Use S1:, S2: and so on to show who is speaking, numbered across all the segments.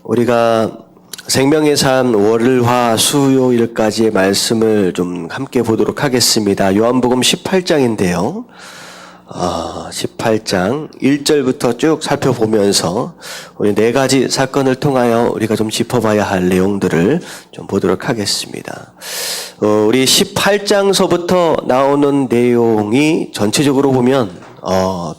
S1: 우리가 생명의 삶 월을 화 수요일까지의 말씀을 좀 함께 보도록 하겠습니다. 요한복음 18장인데요. 18장 1절부터 쭉 살펴보면서 우리 네 가지 사건을 통하여 우리가 좀 짚어봐야 할 내용들을 좀 보도록 하겠습니다. 우리 18장서부터 나오는 내용이 전체적으로 보면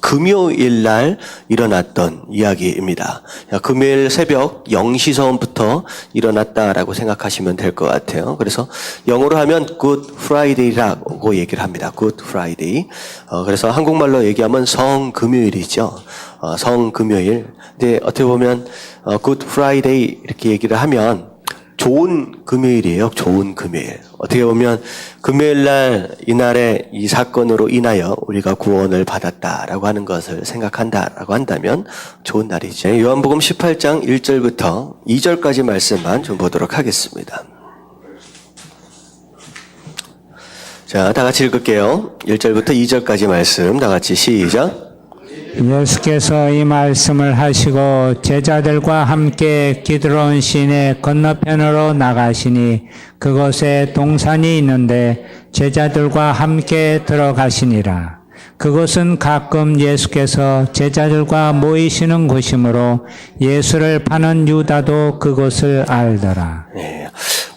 S1: 금요일 날 일어났던 이야기입니다. 금요일 새벽 0시서부터 일어났다라고 생각하시면 될 것 같아요. 그래서 영어로 하면 Good Friday라고 얘기를 합니다. Good Friday. 그래서 한국말로 얘기하면 성금요일이죠. 성금요일. 근데 어떻게 보면 Good Friday 이렇게 얘기를 하면 좋은 금요일이에요. 좋은 금요일. 어떻게 보면 금요일 날 이날의 이 사건으로 인하여 우리가 구원을 받았다라고 하는 것을 생각한다라고 한다면 좋은 날이죠. 요한복음 18장 1절부터 2절까지 말씀만 좀 보도록 하겠습니다. 자, 다 같이 읽을게요. 1절부터 2절까지 말씀 다 같이 시작.
S2: 예수께서 이 말씀을 하시고 제자들과 함께 기드론 시내 건너편으로 나가시니 그곳에 동산이 있는데 제자들과 함께 들어가시니라. 그곳은 가끔 예수께서 제자들과 모이시는 곳이므로 예수를 파는 유다도 그곳을 알더라.
S1: 네.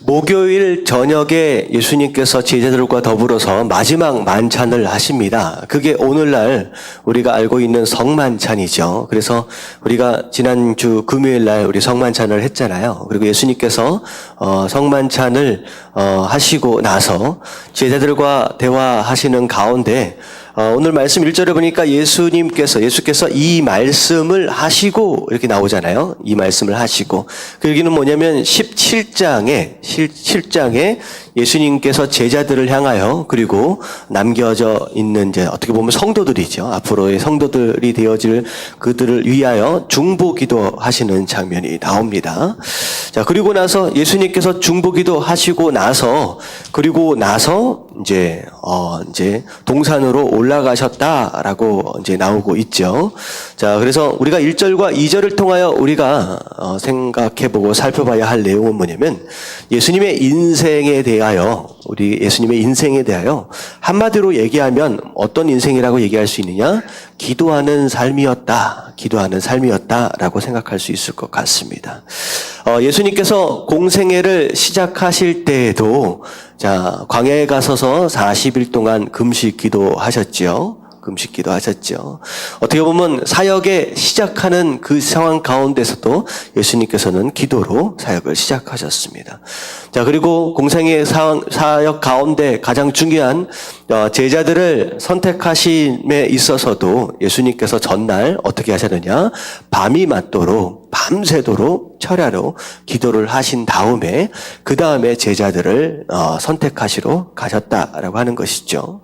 S1: 목요일 저녁에 예수님께서 제자들과 더불어서 마지막 만찬을 하십니다. 그게 오늘날 우리가 알고 있는 성만찬이죠. 그래서 우리가 지난주 금요일 날 우리 성만찬을 했잖아요. 그리고 예수님께서 성만찬을 하시고 나서 제자들과 대화하시는 가운데 오늘 말씀 1절에 보니까 예수께서 이 말씀을 하시고 이렇게 나오잖아요. 이 말씀을 하시고. 그 얘기는 뭐냐면 17장에 예수님께서 제자들을 향하여 그리고 남겨져 있는 이제 어떻게 보면 성도들이죠. 앞으로의 성도들이 되어질 그들을 위하여 중보기도 하시는 장면이 나옵니다. 자, 그리고 나서 예수님께서 중보기도 하시고 나서 이제 동산으로 올라가셨다라고 이제 나오고 있죠. 자, 그래서 우리가 1절과 2절을 통하여 우리가 생각해보고 살펴봐야 할 내용은 뭐냐면 예수님의 인생에 대하여 한마디로 얘기하면 어떤 인생이라고 얘기할 수 있느냐? 기도하는 삶이었다라고 생각할 수 있을 것 같습니다. 예수님께서 공생애를 시작하실 때에도 자, 광야에 가서서 40일 동안 금식 기도하셨죠. 어떻게 보면 사역에 시작하는 그 상황 가운데서도 예수님께서는 기도로 사역을 시작하셨습니다. 자, 그리고 공생의 사역 가운데 가장 중요한 제자들을 선택하심에 있어서도 예수님께서 전날 어떻게 하셨느냐? 밤이 맞도록 밤새도록 철야로 기도를 하신 다음에 그 다음에 제자들을 선택하시러 가셨다라고 하는 것이죠.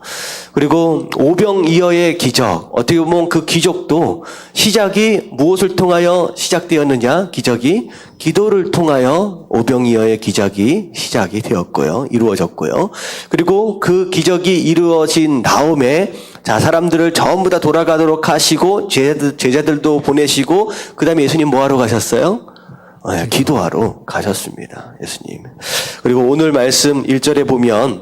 S1: 그리고 오병이어의 기적, 어떻게 보면 그 기적도 시작이 무엇을 통하여 시작되었느냐? 기적이 기도를 통하여 오병이어의 기적이 시작이 되었고요. 이루어졌고요. 그리고 그 기적이 이루어진 다음에 자, 사람들을 전부 다 돌아가도록 하시고 제자들도 보내시고 그 다음에 예수님 뭐하러 가셨어요? 기도하러 가셨습니다. 예수님. 그리고 오늘 말씀 1절에 보면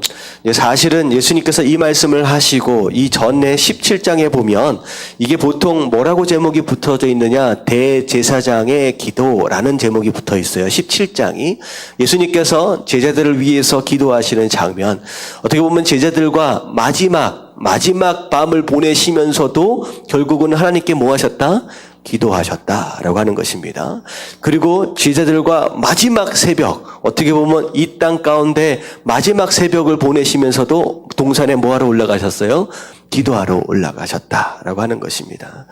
S1: 사실은 예수님께서 이 말씀을 하시고 이 전에 17장에 보면 이게 보통 뭐라고 제목이 붙어져 있느냐? 대제사장의 기도라는 제목이 붙어 있어요. 17장이. 예수님께서 제자들을 위해서 기도하시는 장면. 어떻게 보면 제자들과 마지막 밤을 보내시면서도 결국은 하나님께 뭐 하셨다? 기도하셨다라고 하는 것입니다. 그리고 제자들과 마지막 새벽, 어떻게 보면 이 땅 가운데 마지막 새벽을 보내시면서도 동산에 뭐하러 올라가셨어요? 기도하러 올라가셨다라고 하는 것입니다.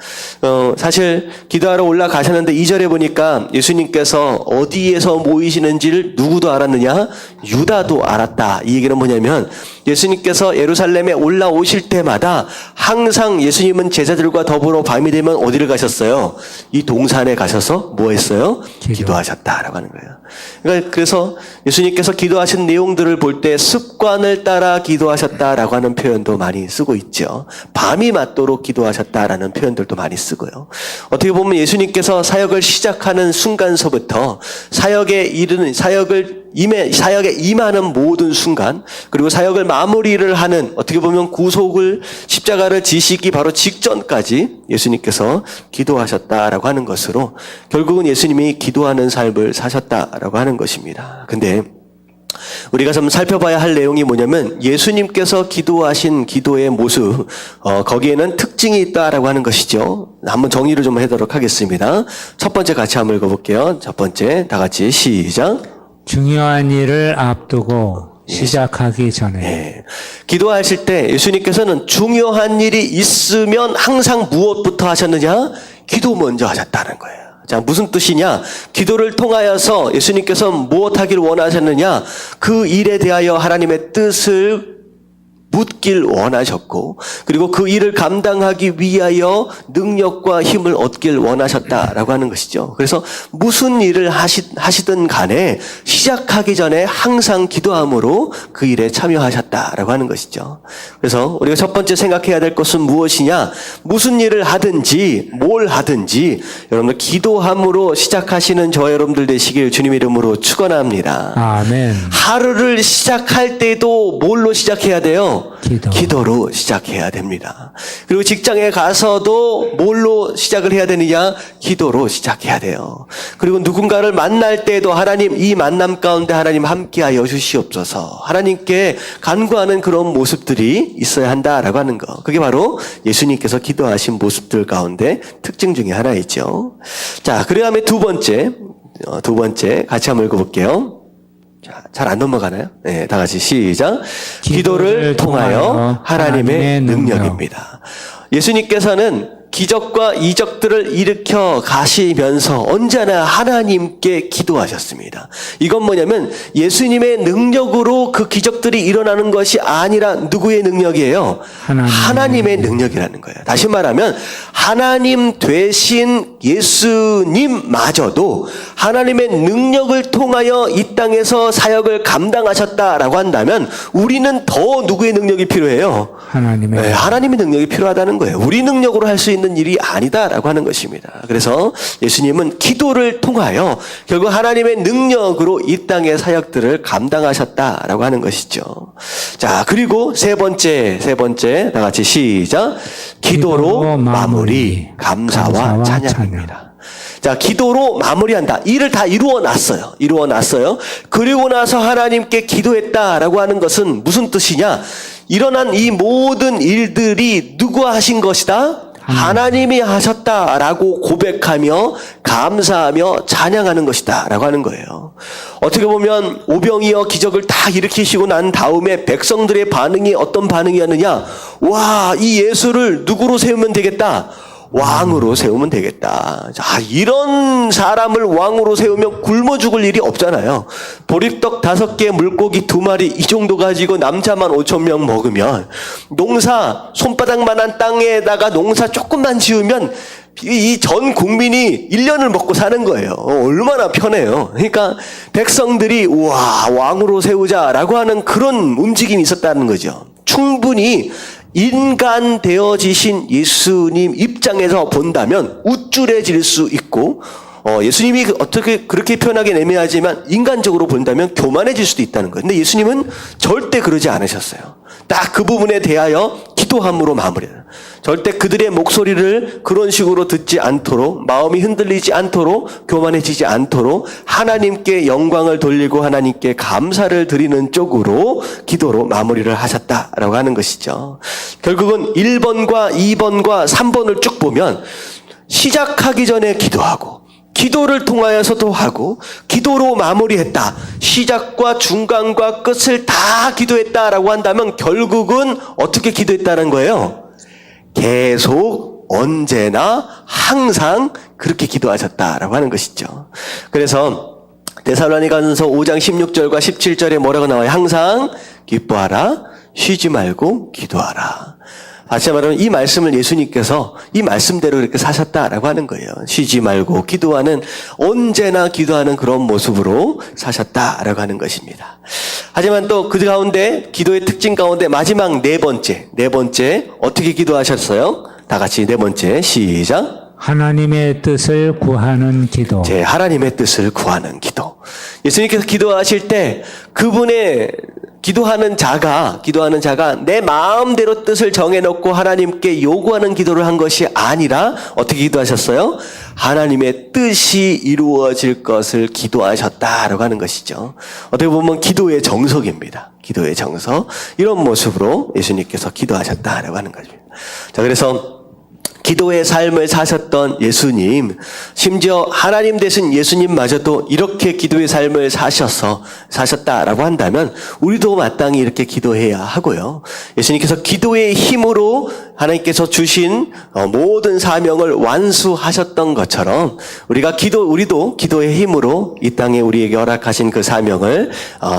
S1: 사실 기도하러 올라가셨는데 2절에 보니까 예수님께서 어디에서 모이시는지를 누구도 알았느냐? 유다도 알았다. 이 얘기는 뭐냐면 예수님께서 예루살렘에 올라오실 때마다 항상 예수님은 제자들과 더불어 밤이 되면 어디를 가셨어요? 이 동산에 가셔서 뭐 했어요? 기도하셨다라고 하는 거예요. 그러니까 그래서 예수님께서 기도하신 내용들을 볼 때 습관을 따라 기도하셨다라고 하는 표현도 많이 쓰고 있죠. 것이죠. 밤이 맞도록 기도하셨다라는 표현들도 많이 쓰고요. 어떻게 보면 예수님께서 사역을 시작하는 순간서부터 사역에 임하는 모든 순간, 그리고 사역을 마무리를 하는, 어떻게 보면 구속을 십자가를 지시기 바로 직전까지 예수님께서 기도하셨다라고 하는 것으로 결국은 예수님이 기도하는 삶을 사셨다라고 하는 것입니다. 근데 우리가 좀 살펴봐야 할 내용이 뭐냐면 예수님께서 기도하신 기도의 모습, 거기에는 특징이 있다라고 하는 것이죠. 한번 정리를 좀 하도록 하겠습니다. 첫 번째 같이 한번 읽어볼게요. 첫 번째 다 같이 시작.
S2: 중요한 일을 앞두고 시작하기 전에.
S1: 네. 기도하실 때 예수님께서는 중요한 일이 있으면 항상 무엇부터 하셨느냐? 기도 먼저 하셨다는 거예요. 자, 무슨 뜻이냐? 기도를 통하여서 예수님께서 무엇하길 원하셨느냐? 그 일에 대하여 하나님의 뜻을 묻길 원하셨고, 그리고 그 일을 감당하기 위하여 능력과 힘을 얻길 원하셨다라고 하는 것이죠. 그래서 무슨 일을 하시든 간에 시작하기 전에 항상 기도함으로 그 일에 참여하셨다라고 하는 것이죠. 그래서 우리가 첫 번째 생각해야 될 것은 무엇이냐? 무슨 일을 하든지 뭘 하든지 여러분들 기도함으로 시작하시는 저 여러분들 되시길 주님 이름으로 축원합니다.
S2: 아멘.
S1: 하루를 시작할 때도 뭘로 시작해야 돼요? 기도로 시작해야 됩니다. 그리고 직장에 가서도 뭘로 시작을 해야 되느냐? 기도로 시작해야 돼요. 그리고 누군가를 만날 때도 하나님, 이 만남 가운데 하나님 함께하여 주시옵소서, 하나님께 간구하는 그런 모습들이 있어야 한다라고 하는 거, 그게 바로 예수님께서 기도하신 모습들 가운데 특징 중에 하나이죠. 자, 그 다음에 두 번째 같이 한번 읽어볼게요. 자, 잘 안 넘어가나요? 네, 다 같이 시작. 기도를 통하여 하나님의 능력입니다. 예수님께서는 기적과 이적들을 일으켜 가시면서 언제나 하나님께 기도하셨습니다. 이건 뭐냐면 예수님의 능력으로 그 기적들이 일어나는 것이 아니라 누구의 능력이에요? 하나님의 능력이라는 거예요. 다시 말하면 하나님 되신 예수님마저도 하나님의 능력을 통하여 이 땅에서 사역을 감당하셨다라고 한다면 우리는 더 누구의 능력이 필요해요? 하나님의 능력이 필요하다는 거예요. 우리 능력으로 할 수 있는 일이 아니다라고 하는 것입니다. 그래서 예수님은 기도를 통하여 결국 하나님의 능력으로 이 땅의 사역들을 감당하셨다라고 하는 것이죠. 자, 그리고 세 번째 다 같이 시작. 기도로 마무리, 감사와 찬양입니다. 자, 기도로 마무리한다. 일을 다 이루어 놨어요. 그리고 나서 하나님께 기도했다라고 하는 것은 무슨 뜻이냐? 일어난 이 모든 일들이 누가 하신 것이다? 하나님이 하셨다라고 고백하며 감사하며 찬양하는 것이다 라고 하는 거예요. 어떻게 보면 오병이어 기적을 다 일으키시고 난 다음에 백성들의 반응이 어떤 반응이었느냐? 와, 이 예수를 누구로 세우면 되겠다? 왕으로 세우면 되겠다. 자, 이런 사람을 왕으로 세우면 굶어 죽을 일이 없잖아요. 보리떡 5개, 물고기 2마리 이 정도 가지고 남자만 5,000명 먹으면, 농사 손바닥만한 땅에다가 농사 조금만 지으면 이 전 국민이 1년을 먹고 사는 거예요. 얼마나 편해요. 그러니까 백성들이 우와, 왕으로 세우자라고 하는 그런 움직임이 있었다는 거죠. 충분히 인간 되어지신 예수님 입장에서 본다면 우쭐해질 수 있고, 예수님이 어떻게 그렇게 표현하기는 애매하지만 인간적으로 본다면 교만해질 수도 있다는 거예요. 근데 예수님은 절대 그러지 않으셨어요. 딱 그 부분에 대하여 기도함으로 마무리해요. 절대 그들의 목소리를 그런 식으로 듣지 않도록, 마음이 흔들리지 않도록, 교만해지지 않도록 하나님께 영광을 돌리고 하나님께 감사를 드리는 쪽으로 기도로 마무리를 하셨다라고 하는 것이죠. 결국은 1번과 2번과 3번을 쭉 보면 시작하기 전에 기도하고, 기도를 통하여서도 하고, 기도로 마무리했다. 시작과 중간과 끝을 다 기도했다라고 한다면 결국은 어떻게 기도했다는 거예요? 계속, 언제나, 항상 그렇게 기도하셨다라고 하는 것이죠. 그래서 데살로니가전서 5장 16절과 17절에 뭐라고 나와요? 항상 기뻐하라, 쉬지 말고 기도하라. 다시 말하면 이 말씀을 예수님께서 이 말씀대로 이렇게 사셨다라고 하는 거예요. 쉬지 말고 기도하는, 언제나 기도하는 그런 모습으로 사셨다라고 하는 것입니다. 하지만 또 그 가운데 기도의 특징 가운데 마지막 네 번째 어떻게 기도하셨어요? 다 같이 네 번째 시작.
S2: 하나님의 뜻을 구하는 기도.
S1: 하나님의 뜻을 구하는 기도. 예수님께서 기도하실 때 그분의 기도하는 자가 내 마음대로 뜻을 정해놓고 하나님께 요구하는 기도를 한 것이 아니라 어떻게 기도하셨어요? 하나님의 뜻이 이루어질 것을 기도하셨다라고 하는 것이죠. 어떻게 보면 기도의 정석입니다. 기도의 정석. 이런 모습으로 예수님께서 기도하셨다라고 하는 것입니다. 자, 그래서 기도의 삶을 사셨던 예수님, 심지어 하나님 되신 예수님마저도 이렇게 기도의 삶을 사셨다라고 한다면 우리도 마땅히 이렇게 기도해야 하고요. 예수님께서 기도의 힘으로 하나님께서 주신 모든 사명을 완수하셨던 것처럼 우리도 기도의 힘으로 이 땅에 우리에게 허락하신 그 사명을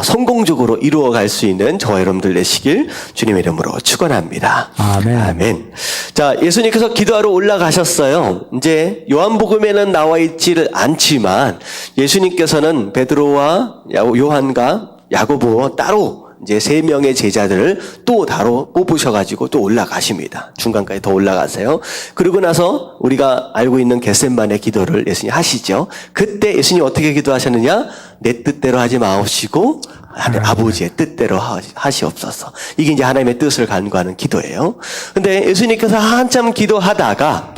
S1: 성공적으로 이루어갈 수 있는 저와 여러분들 되시길 주님의 이름으로 축원합니다.
S2: 아멘.
S1: 아멘. 자, 예수님께서 기도하러 올라가셨어요. 이제 요한복음에는 나와 있지를 않지만 예수님께서는 베드로와 요한과 야고보와 따로 이제 3명의 제자들을 또 따로 뽑으셔가지고 또 올라가십니다. 중간까지 더 올라가세요. 그러고 나서 우리가 알고 있는 겟셋만의 기도를 예수님 하시죠. 그때 예수님 어떻게 기도하셨느냐? 내 뜻대로 하지 마옵시고 아버지의 뜻대로 하시옵소서. 이게 이제 하나님의 뜻을 간구하는 기도예요. 근데 예수님께서 한참 기도하다가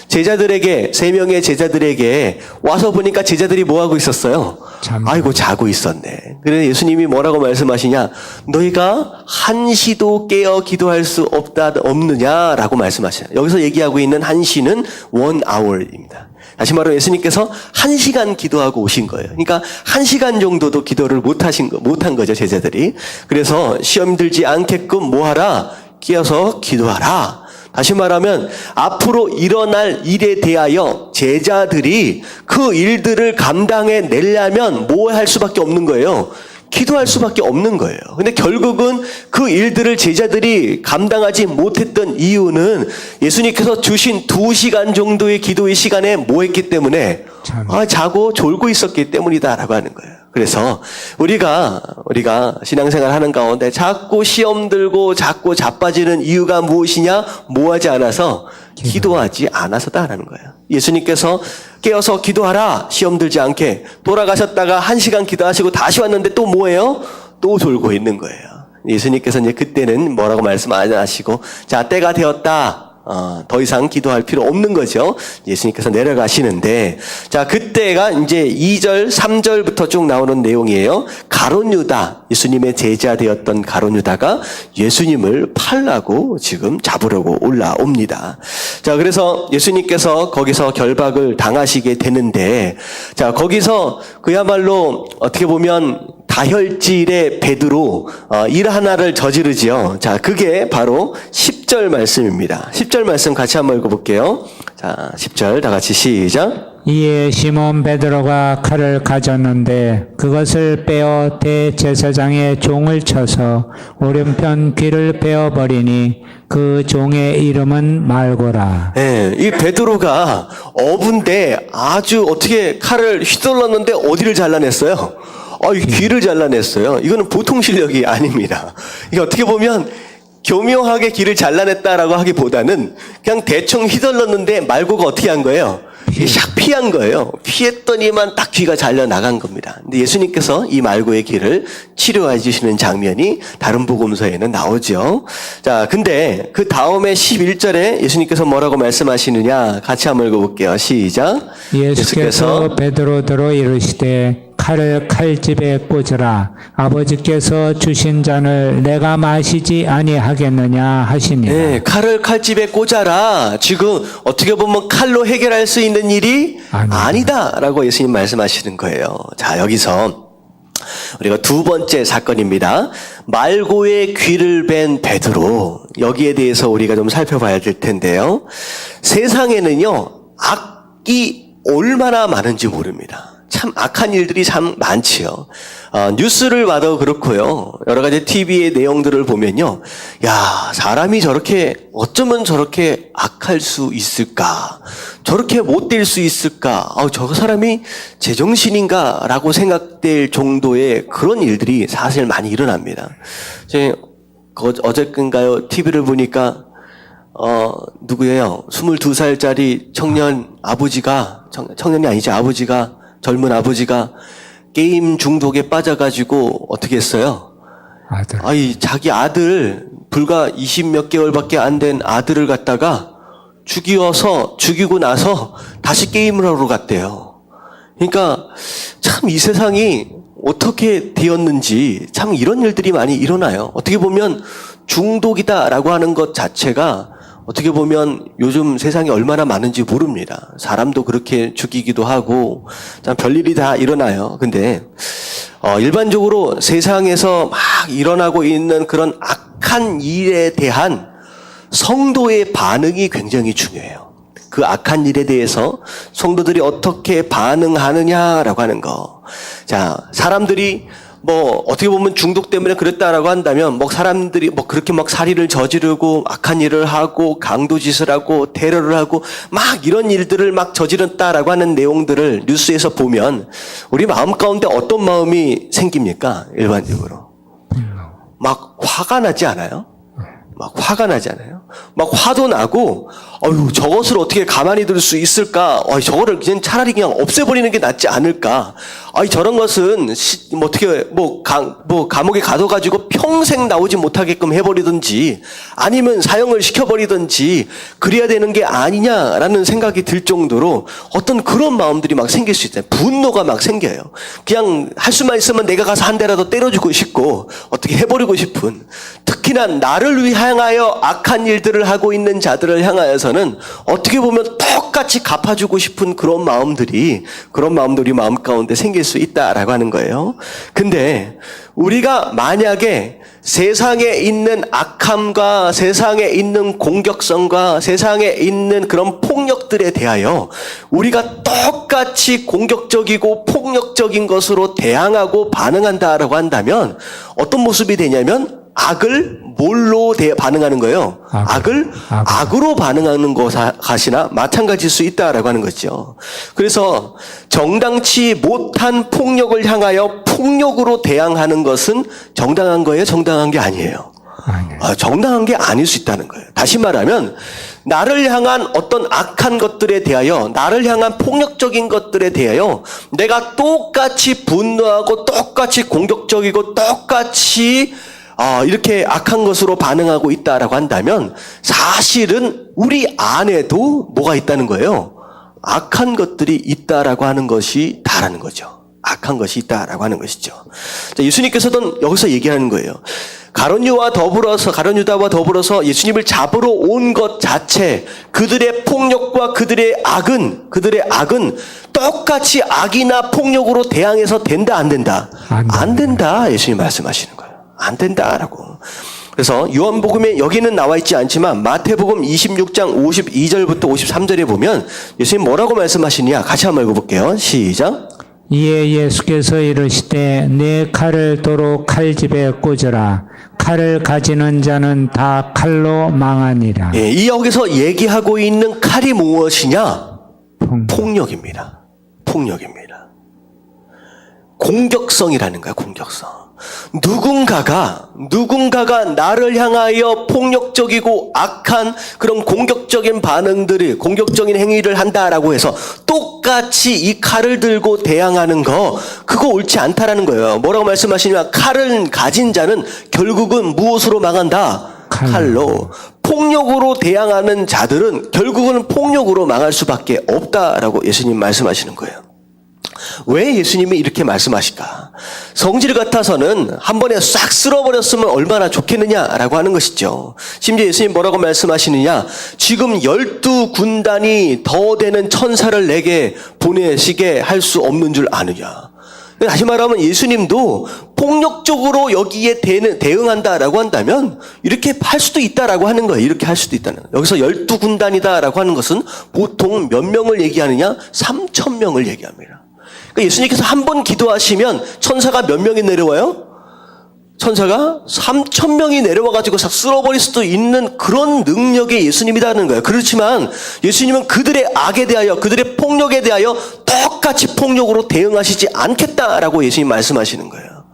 S1: 제자들에게, 3명의 제자들에게 와서 보니까 제자들이 뭐 하고 있었어요? 아이고, 자고 있었네. 그래서 예수님이 뭐라고 말씀하시냐? 너희가 한시도 깨어 기도할 수 없느냐라고 말씀하시냐. 여기서 얘기하고 있는 한시는 1 hour입니다. 다시 말하면 예수님께서 1시간 기도하고 오신 거예요. 그러니까 1시간 정도도 기도를 못한 거죠, 제자들이. 그래서 시험 들지 않게끔 뭐하라? 끼어서 기도하라. 다시 말하면 앞으로 일어날 일에 대하여 제자들이 그 일들을 감당해 내려면 뭐 할 수밖에 없는 거예요? 기도할 수밖에 없는 거예요. 근데 결국은 그 일들을 제자들이 감당하지 못했던 이유는 예수님께서 주신 2시간 정도의 기도의 시간에 뭐 했기 때문에? 자고 졸고 있었기 때문이다라고 하는 거예요. 그래서 우리가 신앙생활 하는 가운데 자꾸 시험 들고 자꾸 자빠지는 이유가 무엇이냐? 뭐 하지 않아서? 기도하지 않아서다라는 거예요. 예수님께서 깨어서 기도하라, 시험 들지 않게. 돌아가셨다가 1시간 기도하시고 다시 왔는데 또 뭐예요? 또 졸고 있는 거예요. 예수님께서 이제 그때는 뭐라고 말씀 안 하시고, 자, 때가 되었다. 더 이상 기도할 필요 없는 거죠. 예수님께서 내려가시는데, 자, 그때가 이제 2절, 3절부터 쭉 나오는 내용이에요. 가룟 유다, 예수님의 제자 되었던 가룟 유다가 예수님을 팔라고 지금 잡으려고 올라옵니다. 자, 그래서 예수님께서 거기서 결박을 당하시게 되는데, 자, 거기서 그야말로 어떻게 보면 다혈질의 베드로 일 하나를 저지르지요. 자, 그게 바로 10절 말씀입니다. 10절 말씀 같이 한번 읽어볼게요. 자, 10절 다 같이 시작.
S2: 이에 시몬 베드로가 칼을 가졌는데 그것을 빼어 대제사장의 종을 쳐서 오른편 귀를 베어버리니 그 종의 이름은 말고라.
S1: 네, 이 베드로가 어부인데 아주 어떻게 칼을 휘둘렀는데 어디를 잘라냈어요? 이 귀를 잘라냈어요. 이거는 보통 실력이 아닙니다. 이게 어떻게 보면 교묘하게 귀를 잘라냈다라고 하기보다는 그냥 대충 휘둘렀는데 말고가 어떻게 한 거예요? 샥 피한 거예요. 피했더니만 딱 귀가 잘려나간 겁니다. 근데 예수님께서 이 말고의 귀를 치료해 주시는 장면이 다른 복음서에는 나오죠. 자, 근데 그 다음에 11절에 예수님께서 뭐라고 말씀하시느냐 같이 한번 읽어볼게요. 시작.
S2: 예수께서 베드로더러 이르시되 칼을 칼집에 꽂으라. 아버지께서 주신 잔을 내가 마시지 아니하겠느냐 하시니라.
S1: 네, 칼을 칼집에 꽂아라. 지금 어떻게 보면 칼로 해결할 수 있는 일이 아니다라고 예수님 말씀하시는 거예요. 자, 여기서 우리가 두 번째 사건입니다. 말고의 귀를 벤 베드로. 여기에 대해서 우리가 좀 살펴봐야 될 텐데요. 세상에는요, 악이 얼마나 많은지 모릅니다. 참 악한 일들이 참 많지요. 뉴스를 봐도 그렇고요. 여러 가지 TV의 내용들을 보면요. 야, 사람이 어쩌면 저렇게 악할 수 있을까? 저렇게 못될 수 있을까? 저 사람이 제정신인가? 라고 생각될 정도의 그런 일들이 사실 많이 일어납니다. 어저께인가요? TV를 보니까 누구예요? 22살짜리 청년 아버지가, 청년이 아니죠. 젊은 아버지가 게임 중독에 빠져가지고 어떻게 했어요? 자기 아들, 불과 20몇 개월밖에 안 된 아들을 갖다가 죽이고 나서 다시 게임을 하러 갔대요. 그러니까 참 이 세상이 어떻게 되었는지 참 이런 일들이 많이 일어나요. 어떻게 보면 중독이다라고 하는 것 자체가 어떻게 보면 요즘 세상에 얼마나 많은지 모릅니다. 사람도 그렇게 죽이기도 하고 참 별일이 다 일어나요. 근데 일반적으로 세상에서 막 일어나고 있는 그런 악한 일에 대한 성도의 반응이 굉장히 중요해요. 그 악한 일에 대해서 성도들이 어떻게 반응하느냐라고 하는 거. 자, 사람들이 어떻게 보면 중독 때문에 그랬다라고 한다면, 사람들이 그렇게 살인을 저지르고, 악한 일을 하고, 강도짓을 하고, 테러를 하고, 이런 일들을 저지른다라고 하는 내용들을 뉴스에서 보면, 우리 마음 가운데 어떤 마음이 생깁니까? 일반적으로. 화가 나지 않아요? 화가 나잖아요. 화도 나고, 저것을 어떻게 가만히 둘 수 있을까? 저거를 그냥 차라리 그냥 없애버리는 게 낫지 않을까? 저런 것은 감옥에 가둬가지고 평생 나오지 못하게끔 해버리든지, 아니면 사형을 시켜버리든지, 그래야 되는 게 아니냐라는 생각이 들 정도로 어떤 그런 마음들이 생길 수 있어요. 분노가 생겨요. 그냥 할 수만 있으면 내가 가서 한 대라도 때려주고 싶고, 어떻게 해버리고 싶은, 특히나 나를 향하여 악한 일들을 하고 있는 자들을 향하여서는 어떻게 보면 똑같이 갚아주고 싶은 그런 마음들이 마음 가운데 생길 수 있다라고 하는 거예요. 근데 우리가 만약에 세상에 있는 악함과 세상에 있는 공격성과 세상에 있는 그런 폭력들에 대하여 우리가 똑같이 공격적이고 폭력적인 것으로 대항하고 반응한다라고 한다면 어떤 모습이 되냐면 악을 뭘로 반응하는 거예요? 악으로 반응하는 것이나 마찬가지일 수 있다라고 하는 거죠. 그래서 정당치 못한 폭력을 향하여 폭력으로 대항하는 것은 정당한 거예요? 정당한 게 아니에요. 정당한 게 아닐 수 있다는 거예요. 다시 말하면 나를 향한 어떤 악한 것들에 대하여, 나를 향한 폭력적인 것들에 대하여 내가 똑같이 분노하고 똑같이 공격적이고 똑같이 이렇게 악한 것으로 반응하고 있다라고 한다면 사실은 우리 안에도 뭐가 있다는 거예요? 악한 것들이 있다라고 하는 것이 다라는 거죠. 악한 것이 있다라고 하는 것이죠. 자, 예수님께서는 여기서 얘기하는 거예요. 가룟 유다와 더불어서 예수님을 잡으러 온 것 자체, 그들의 폭력과 그들의 악은 똑같이 악이나 폭력으로 대항해서 된다, 안 된다? 안 된다. 예수님 말씀하시는 거예요. 안 된다라고. 그래서 요한복음에 여기는 나와 있지 않지만 마태복음 26장 52절부터 53절에 보면 예수님 뭐라고 말씀하시냐? 같이 한번 읽어볼게요. 시작.
S2: 이에 예수께서 이르시되 내 칼을 도로 칼집에 꽂으라. 칼을 가지는 자는 다 칼로 망하니라.
S1: 이 여기서 얘기하고 있는 칼이 무엇이냐? 폭력입니다. 폭력입니다. 공격성이라는 거야, 공격성. 누군가가 나를 향하여 폭력적이고 악한 그런 공격적인 공격적인 행위를 한다라고 해서 똑같이 이 칼을 들고 대항하는 그거 옳지 않다라는 거예요. 뭐라고 말씀하시냐면 칼을 가진 자는 결국은 무엇으로 망한다? 칼로. 폭력으로 대항하는 자들은 결국은 폭력으로 망할 수밖에 없다라고 예수님 말씀하시는 거예요. 왜 예수님이 이렇게 말씀하실까? 성질 같아서는 한 번에 싹 쓸어버렸으면 얼마나 좋겠느냐라고 하는 것이죠. 심지어 예수님 뭐라고 말씀하시느냐? 지금 12군단이 더 되는 천사를 내게 보내시게 할 수 없는 줄 아느냐? 다시 말하면 예수님도 폭력적으로 여기에 대응한다라고 한다면 이렇게 할 수도 있다라고 하는 거예요. 이렇게 할 수도 있다는 거예요. 여기서 12군단이다라고 하는 것은 보통 몇 명을 얘기하느냐? 3,000명을 얘기합니다. 그러니까 예수님께서 한 번 기도하시면 천사가 몇 명이 내려와요? 천사가 3,000명이 내려와가지고 싹 쓸어버릴 수도 있는 그런 능력의 예수님이라는 거예요. 그렇지만 예수님은 그들의 악에 대하여, 그들의 폭력에 대하여 똑같이 폭력으로 대응하시지 않겠다라고 예수님 말씀하시는 거예요.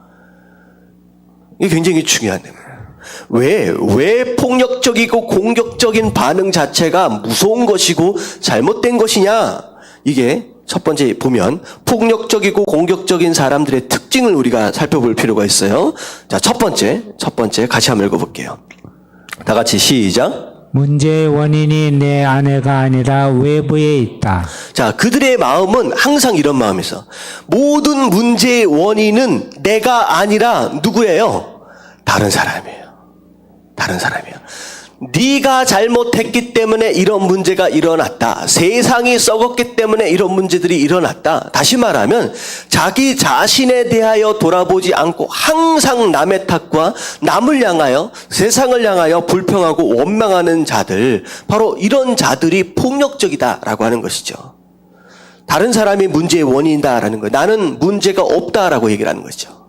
S1: 이게 굉장히 중요한 내용이에요. 왜 폭력적이고 공격적인 반응 자체가 무서운 것이고 잘못된 것이냐? 이게 첫 번째 보면 폭력적이고 공격적인 사람들의 특징을 우리가 살펴볼 필요가 있어요. 자, 첫 번째 같이 한번 읽어볼게요. 다 같이 시작.
S2: 문제의 원인이 내 안에가 아니라 외부에 있다.
S1: 자, 그들의 마음은 항상 이런 마음이 있어. 모든 문제의 원인은 내가 아니라 누구예요? 다른 사람이에요. 다른 사람이에요. 네가 잘못했기 때문에 이런 문제가 일어났다. 세상이 썩었기 때문에 이런 문제들이 일어났다. 다시 말하면 자기 자신에 대하여 돌아보지 않고 항상 남의 탓과 남을 향하여, 세상을 향하여 불평하고 원망하는 자들, 바로 이런 자들이 폭력적이다라고 하는 것이죠. 다른 사람이 문제의 원인이다라는 거예요. 나는 문제가 없다라고 얘기를 하는 것이죠.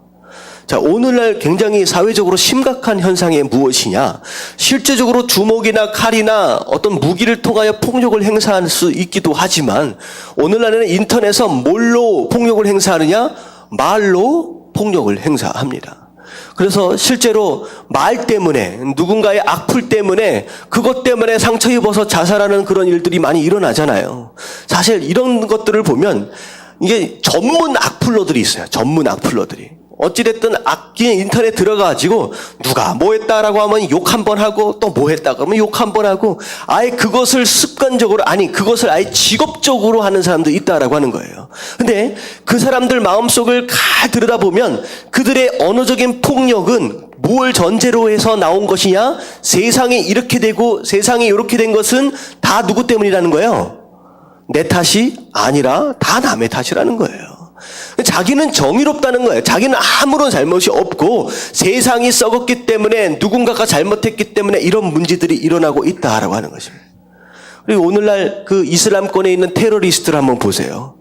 S1: 자, 오늘날 굉장히 사회적으로 심각한 현상이 무엇이냐? 실제적으로 주먹이나 칼이나 어떤 무기를 통하여 폭력을 행사할 수 있기도 하지만 오늘날에는 인터넷에서 뭘로 폭력을 행사하느냐? 말로 폭력을 행사합니다. 그래서 실제로 말 때문에, 누군가의 악플 때문에, 그것 때문에 상처 입어서 자살하는 그런 일들이 많이 일어나잖아요. 사실 이런 것들을 보면 이게 전문 악플러들이 있어요. 전문 악플러들이. 어찌됐든 인터넷 들어가가지고 누가 뭐 했다라고 하면 욕 한 번 하고 또 뭐 했다고 하면 욕 한 번 하고 아예 그것을 습관적으로, 아니 그것을 아예 직업적으로 하는 사람도 있다라고 하는 거예요. 근데 그 사람들 마음속을 잘 들여다보면 그들의 언어적인 폭력은 뭘 전제로 해서 나온 것이냐? 세상이 이렇게 되고 세상이 이렇게 된 것은 다 누구 때문이라는 거예요? 내 탓이 아니라 다 남의 탓이라는 거예요. 자기는 정의롭다는 거예요. 자기는 아무런 잘못이 없고 세상이 썩었기 때문에, 누군가가 잘못했기 때문에 이런 문제들이 일어나고 있다라고 하는 것입니다. 그리고 오늘날 그 이슬람권에 있는 테러리스트를 한번 보세요.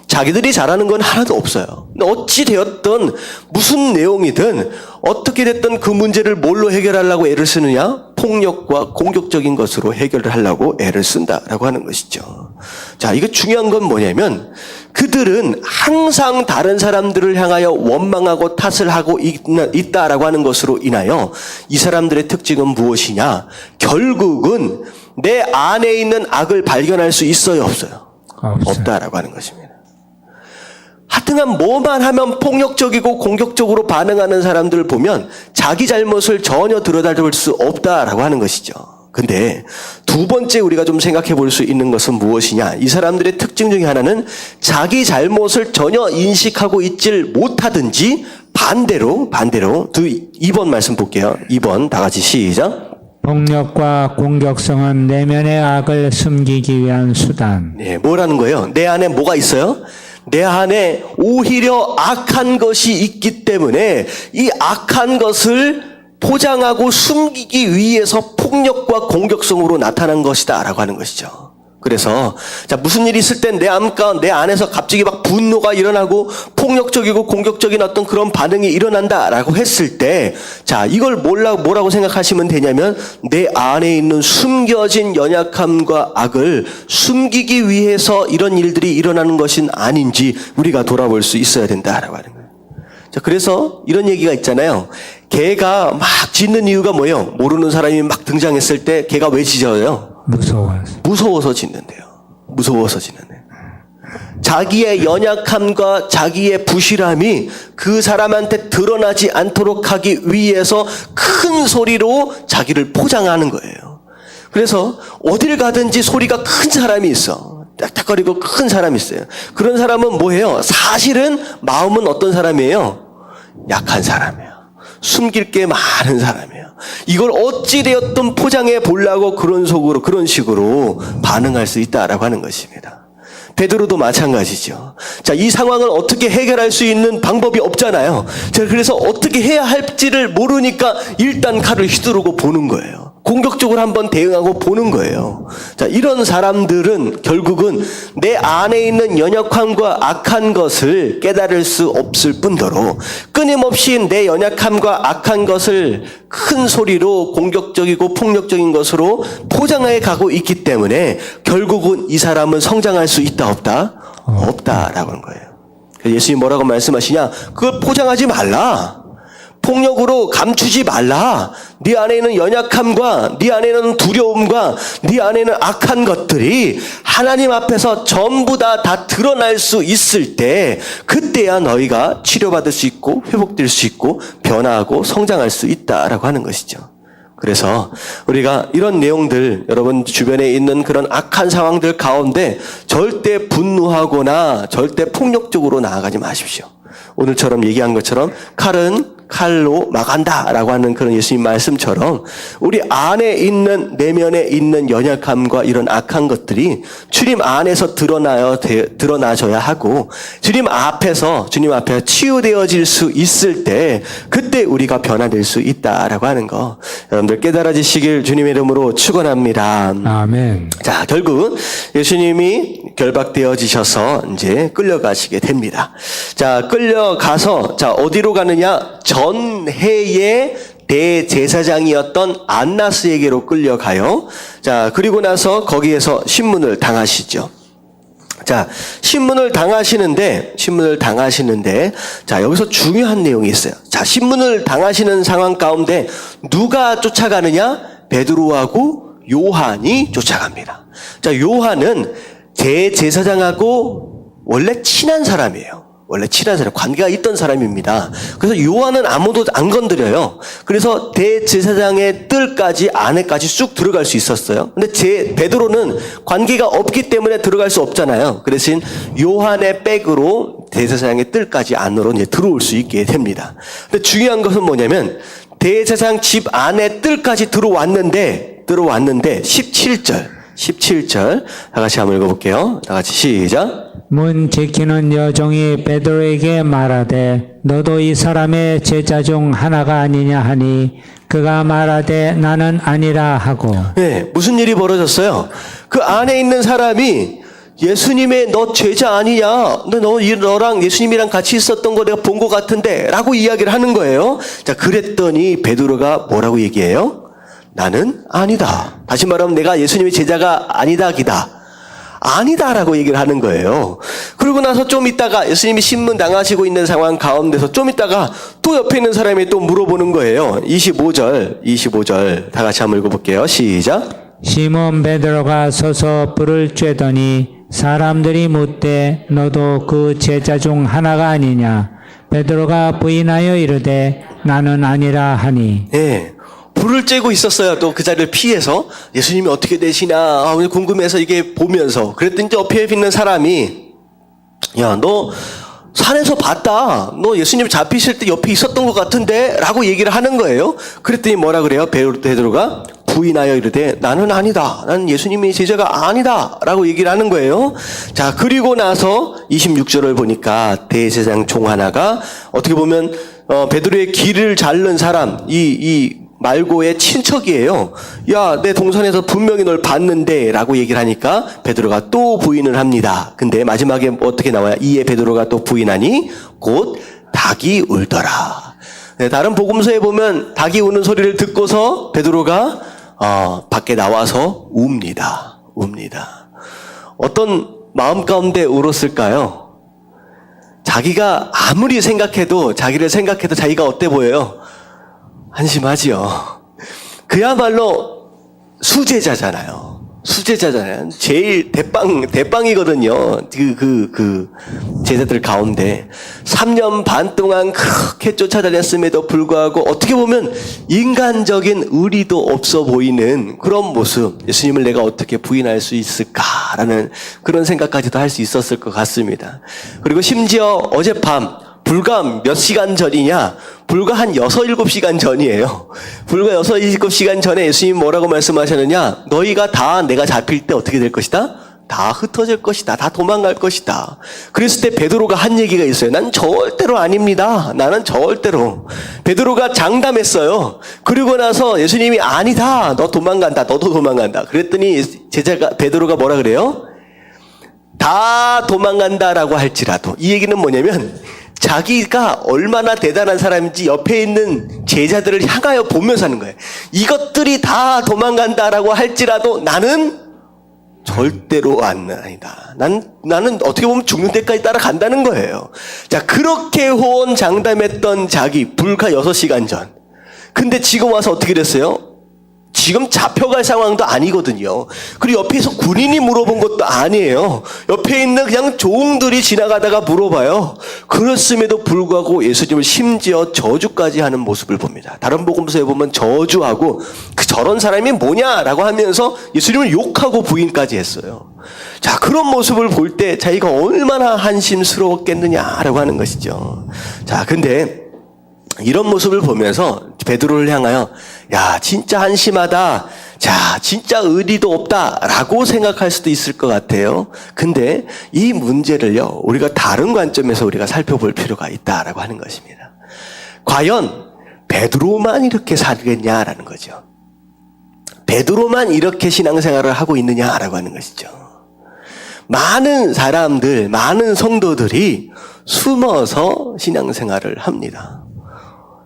S1: 자기들이 잘하는 건 하나도 없어요. 근데 어찌 되었든 무슨 내용이든 어떻게 됐든 그 문제를 뭘로 해결하려고 애를 쓰느냐? 폭력과 공격적인 것으로 해결을 하려고 애를 쓴다라고 하는 것이죠. 자, 이거 중요한 건 뭐냐면 그들은 항상 다른 사람들을 향하여 원망하고 탓을 하고 있다라고 하는 것으로 인하여 이 사람들의 특징은 무엇이냐? 결국은 내 안에 있는 악을 발견할 수 있어요, 없어요? 없다라고 하는 것입니다. 하여튼간 뭐만 하면 폭력적이고 공격적으로 반응하는 사람들을 보면 자기 잘못을 전혀 들여다볼 수 없다라고 하는 것이죠. 근데 두 번째 우리가 좀 생각해 볼 수 있는 것은 무엇이냐? 이 사람들의 특징 중에 하나는 자기 잘못을 전혀 인식하고 있질 못하든지 반대로 2번 말씀 볼게요. 2번 다 같이 시작.
S2: 폭력과 공격성은 내면의 악을 숨기기 위한 수단.
S1: 네, 뭐라는 거예요? 내 안에 뭐가 있어요? 내 안에 오히려 악한 것이 있기 때문에 이 악한 것을 포장하고 숨기기 위해서 폭력과 공격성으로 나타난 것이다 라고 하는 것이죠. 그래서 자, 무슨 일이 있을 땐 내 안에서 갑자기 막 분노가 일어나고 폭력적이고 공격적인 어떤 그런 반응이 일어난다라고 했을 때, 자, 이걸 뭐라고 생각하시면 되냐면 내 안에 있는 숨겨진 연약함과 악을 숨기기 위해서 이런 일들이 일어나는 것은 아닌지 우리가 돌아볼 수 있어야 된다라고 하는 거예요. 자, 그래서 이런 얘기가 있잖아요. 개가 막 짖는 이유가 뭐예요? 모르는 사람이 막 등장했을 때 개가 왜 짖어요? 무서워서 짖는데요. 무서워서 짖는데요. 자기의 연약함과 자기의 부실함이 그 사람한테 드러나지 않도록 하기 위해서 큰 소리로 자기를 포장하는 거예요. 그래서 어딜 가든지 소리가 큰 사람이 있어. 딱딱거리고 큰 사람이 있어요. 그런 사람은 뭐예요? 사실은 마음은 어떤 사람이에요? 약한 사람이에요. 숨길 게 많은 사람이에요. 이걸 어찌되었든 포장해 보려고 그런 식으로 반응할 수 있다라고 하는 것입니다. 베드로도 마찬가지죠. 자, 이 상황을 어떻게 해결할 수 있는 방법이 없잖아요. 자, 그래서 어떻게 해야 할지를 모르니까 일단 칼을 휘두르고 보는 거예요. 공격적으로 한번 대응하고 보는 거예요. 자, 이런 사람들은 결국은 내 안에 있는 연약함과 악한 것을 깨달을 수 없을 뿐더러 끊임없이 내 연약함과 악한 것을 큰 소리로 공격적이고 폭력적인 것으로 포장해 가고 있기 때문에 결국은 이 사람은 성장할 수 있다 없다? 없다라고 하는 거예요. 예수님이 뭐라고 말씀하시냐? 그걸 포장하지 말라. 폭력으로 감추지 말라. 네 안에 있는 연약함과 네 안에 있는 두려움과 네 안에 있는 악한 것들이 하나님 앞에서 전부 다 드러날 수 있을 때 그때야 너희가 치료받을 수 있고 회복될 수 있고 변화하고 성장할 수 있다라고 하는 것이죠. 그래서 우리가 이런 내용들, 여러분 주변에 있는 그런 악한 상황들 가운데 절대 분노하거나 절대 폭력적으로 나아가지 마십시오. 오늘처럼 얘기한 것처럼 칼은 칼로 막한다라고 하는 그런 예수님 말씀처럼 우리 안에 있는 내면에 있는 연약함과 이런 악한 것들이 주님 안에서 드러나져야 하고 주님 앞에 치유되어질 수 있을 때 그때 우리가 변화될 수 있다라고 하는 거 여러분들 깨달아지시길 주님의 이름으로 축원합니다.
S2: 아멘.
S1: 자, 결국 예수님이 결박되어지셔서 이제 끌려가시게 됩니다. 자, 끌려가서 자, 어디로 가느냐? 전해의 대제사장이었던 안나스에게로 끌려가요. 자, 그리고 나서 거기에서 신문을 당하시죠. 자, 신문을 당하시는데, 자, 여기서 중요한 내용이 있어요. 자, 신문을 당하시는 상황 가운데 누가 쫓아가느냐? 베드로하고 요한이 쫓아갑니다. 자, 요한은 대제사장하고 원래 친한 사람이에요. 관계가 있던 사람입니다. 그래서 요한은 아무도 안 건드려요. 그래서 대제사장의 뜰까지 안에까지 쑥 들어갈 수 있었어요. 근데 베드로는 관계가 없기 때문에 들어갈 수 없잖아요. 그 대신 요한의 백으로 대제사장의 뜰까지 안으로 이제 들어올 수 있게 됩니다. 근데 중요한 것은 뭐냐면 대제사장 집 안에 뜰까지 들어왔는데 17절 다 같이 한번 읽어볼게요. 다 같이 시작.
S2: 문 지키는 여종이 베드로에게 말하되 너도 이 사람의 제자 중 하나가 아니냐 하니 그가 말하되 나는 아니라 하고.
S1: 네, 무슨 일이 벌어졌어요? 그 안에 있는 사람이 예수님의 너 제자 아니냐? 너랑 예수님이랑 같이 있었던 거 내가 본 것 같은데 라고 이야기를 하는 거예요. 자, 그랬더니 베드로가 뭐라고 얘기해요? 나는 아니다. 다시 말하면 내가 예수님의 제자가 아니다라고 얘기를 하는 거예요. 그러고 나서 좀 있다가 예수님이 신문 당하시고 있는 상황 가운데서 좀 있다가 또 옆에 있는 사람이 또 물어보는 거예요. 25절 다 같이 한번 읽어볼게요. 시작.
S2: 시몬 베드로가 서서 불을 쬐더니 사람들이 묻되 너도 그 제자 중 하나가 아니냐? 베드로가 부인하여 이르되 나는 아니라 하니.
S1: 네. 불을 쬐고 있었어요. 또 그 자리를 피해서 예수님이 어떻게 되시나 궁금해서 이게 보면서 그랬더니 옆에 있는 사람이 야, 너 산에서 봤다. 너 예수님 잡히실 때 옆에 있었던 것 같은데 라고 얘기를 하는 거예요. 그랬더니 뭐라 그래요? 베드로가 부인하여 이르되 나는 아니다. 나는 예수님의 제자가 아니다 라고 얘기를 하는 거예요. 자, 그리고 나서 26절을 보니까 대제사장 종 하나가 어떻게 보면 베드로의 길을 자른 사람 이 말고의 친척이에요. 야, 내 동산에서 분명히 널 봤는데 라고 얘기를 하니까 베드로가 또 부인을 합니다. 근데 마지막에 어떻게 나와요? 이에 베드로가 또 부인하니 곧 닭이 울더라. 네, 다른 복음서에 보면 닭이 우는 소리를 듣고서 베드로가 밖에 나와서 웁니다. 어떤 마음 가운데 울었을까요? 자기가 아무리 자기를 생각해도 자기가 어때 보여요? 한심하지요. 그야말로 수제자잖아요. 제일 대빵이거든요. 그 제자들 가운데 3년 반 동안 그렇게 쫓아다녔음에도 불구하고 어떻게 보면 인간적인 의리도 없어 보이는 그런 모습. 예수님을 내가 어떻게 부인할 수 있을까라는 그런 생각까지도 할 수 있었을 것 같습니다. 그리고 심지어 어젯밤 불과 몇 시간 전이냐? 불과 한 6, 7시간 전이에요. 불과 6, 7시간 전에 예수님이 뭐라고 말씀하셨느냐? 너희가 다 내가 잡힐 때 어떻게 될 것이다? 다 흩어질 것이다. 다 도망갈 것이다. 그랬을 때 베드로가 한 얘기가 있어요. 난 절대로 아닙니다. 나는 절대로. 베드로가 장담했어요. 그리고 나서 예수님이 아니다. 너 도망간다. 너도 도망간다. 그랬더니 베드로가 뭐라 그래요? 다 도망간다라고 할지라도. 이 얘기는 뭐냐면 자기가 얼마나 대단한 사람인지 옆에 있는 제자들을 향하여 보면서 하는 거예요. 이것들이 다 도망간다라고 할지라도 나는 절대로 아니다. 나는 어떻게 보면 죽는 데까지 따라간다는 거예요. 자, 그렇게 호언장담했던 자기, 불과 6시간 전. 근데 지금 와서 어떻게 됐어요? 지금 잡혀갈 상황도 아니거든요. 그리고 옆에서 군인이 물어본 것도 아니에요. 옆에 있는 그냥 종들이 지나가다가 물어봐요. 그렇음에도 불구하고 예수님을 심지어 저주까지 하는 모습을 봅니다. 다른 복음서에 보면 저주하고 저런 사람이 뭐냐라고 하면서 예수님을 욕하고 부인까지 했어요. 자, 그런 모습을 볼 때 자기가 얼마나 한심스러웠겠느냐라고 하는 것이죠. 자, 근데 이런 모습을 보면서 베드로를 향하여 야, 진짜 한심하다. 자, 진짜 의리도 없다라고 생각할 수도 있을 것 같아요. 근데 이 문제를요, 우리가 다른 관점에서 우리가 살펴볼 필요가 있다라고 하는 것입니다. 과연 베드로만 이렇게 살겠냐라는 거죠. 베드로만 이렇게 신앙생활을 하고 있느냐라고 하는 것이죠. 많은 사람들, 많은 성도들이 숨어서 신앙생활을 합니다.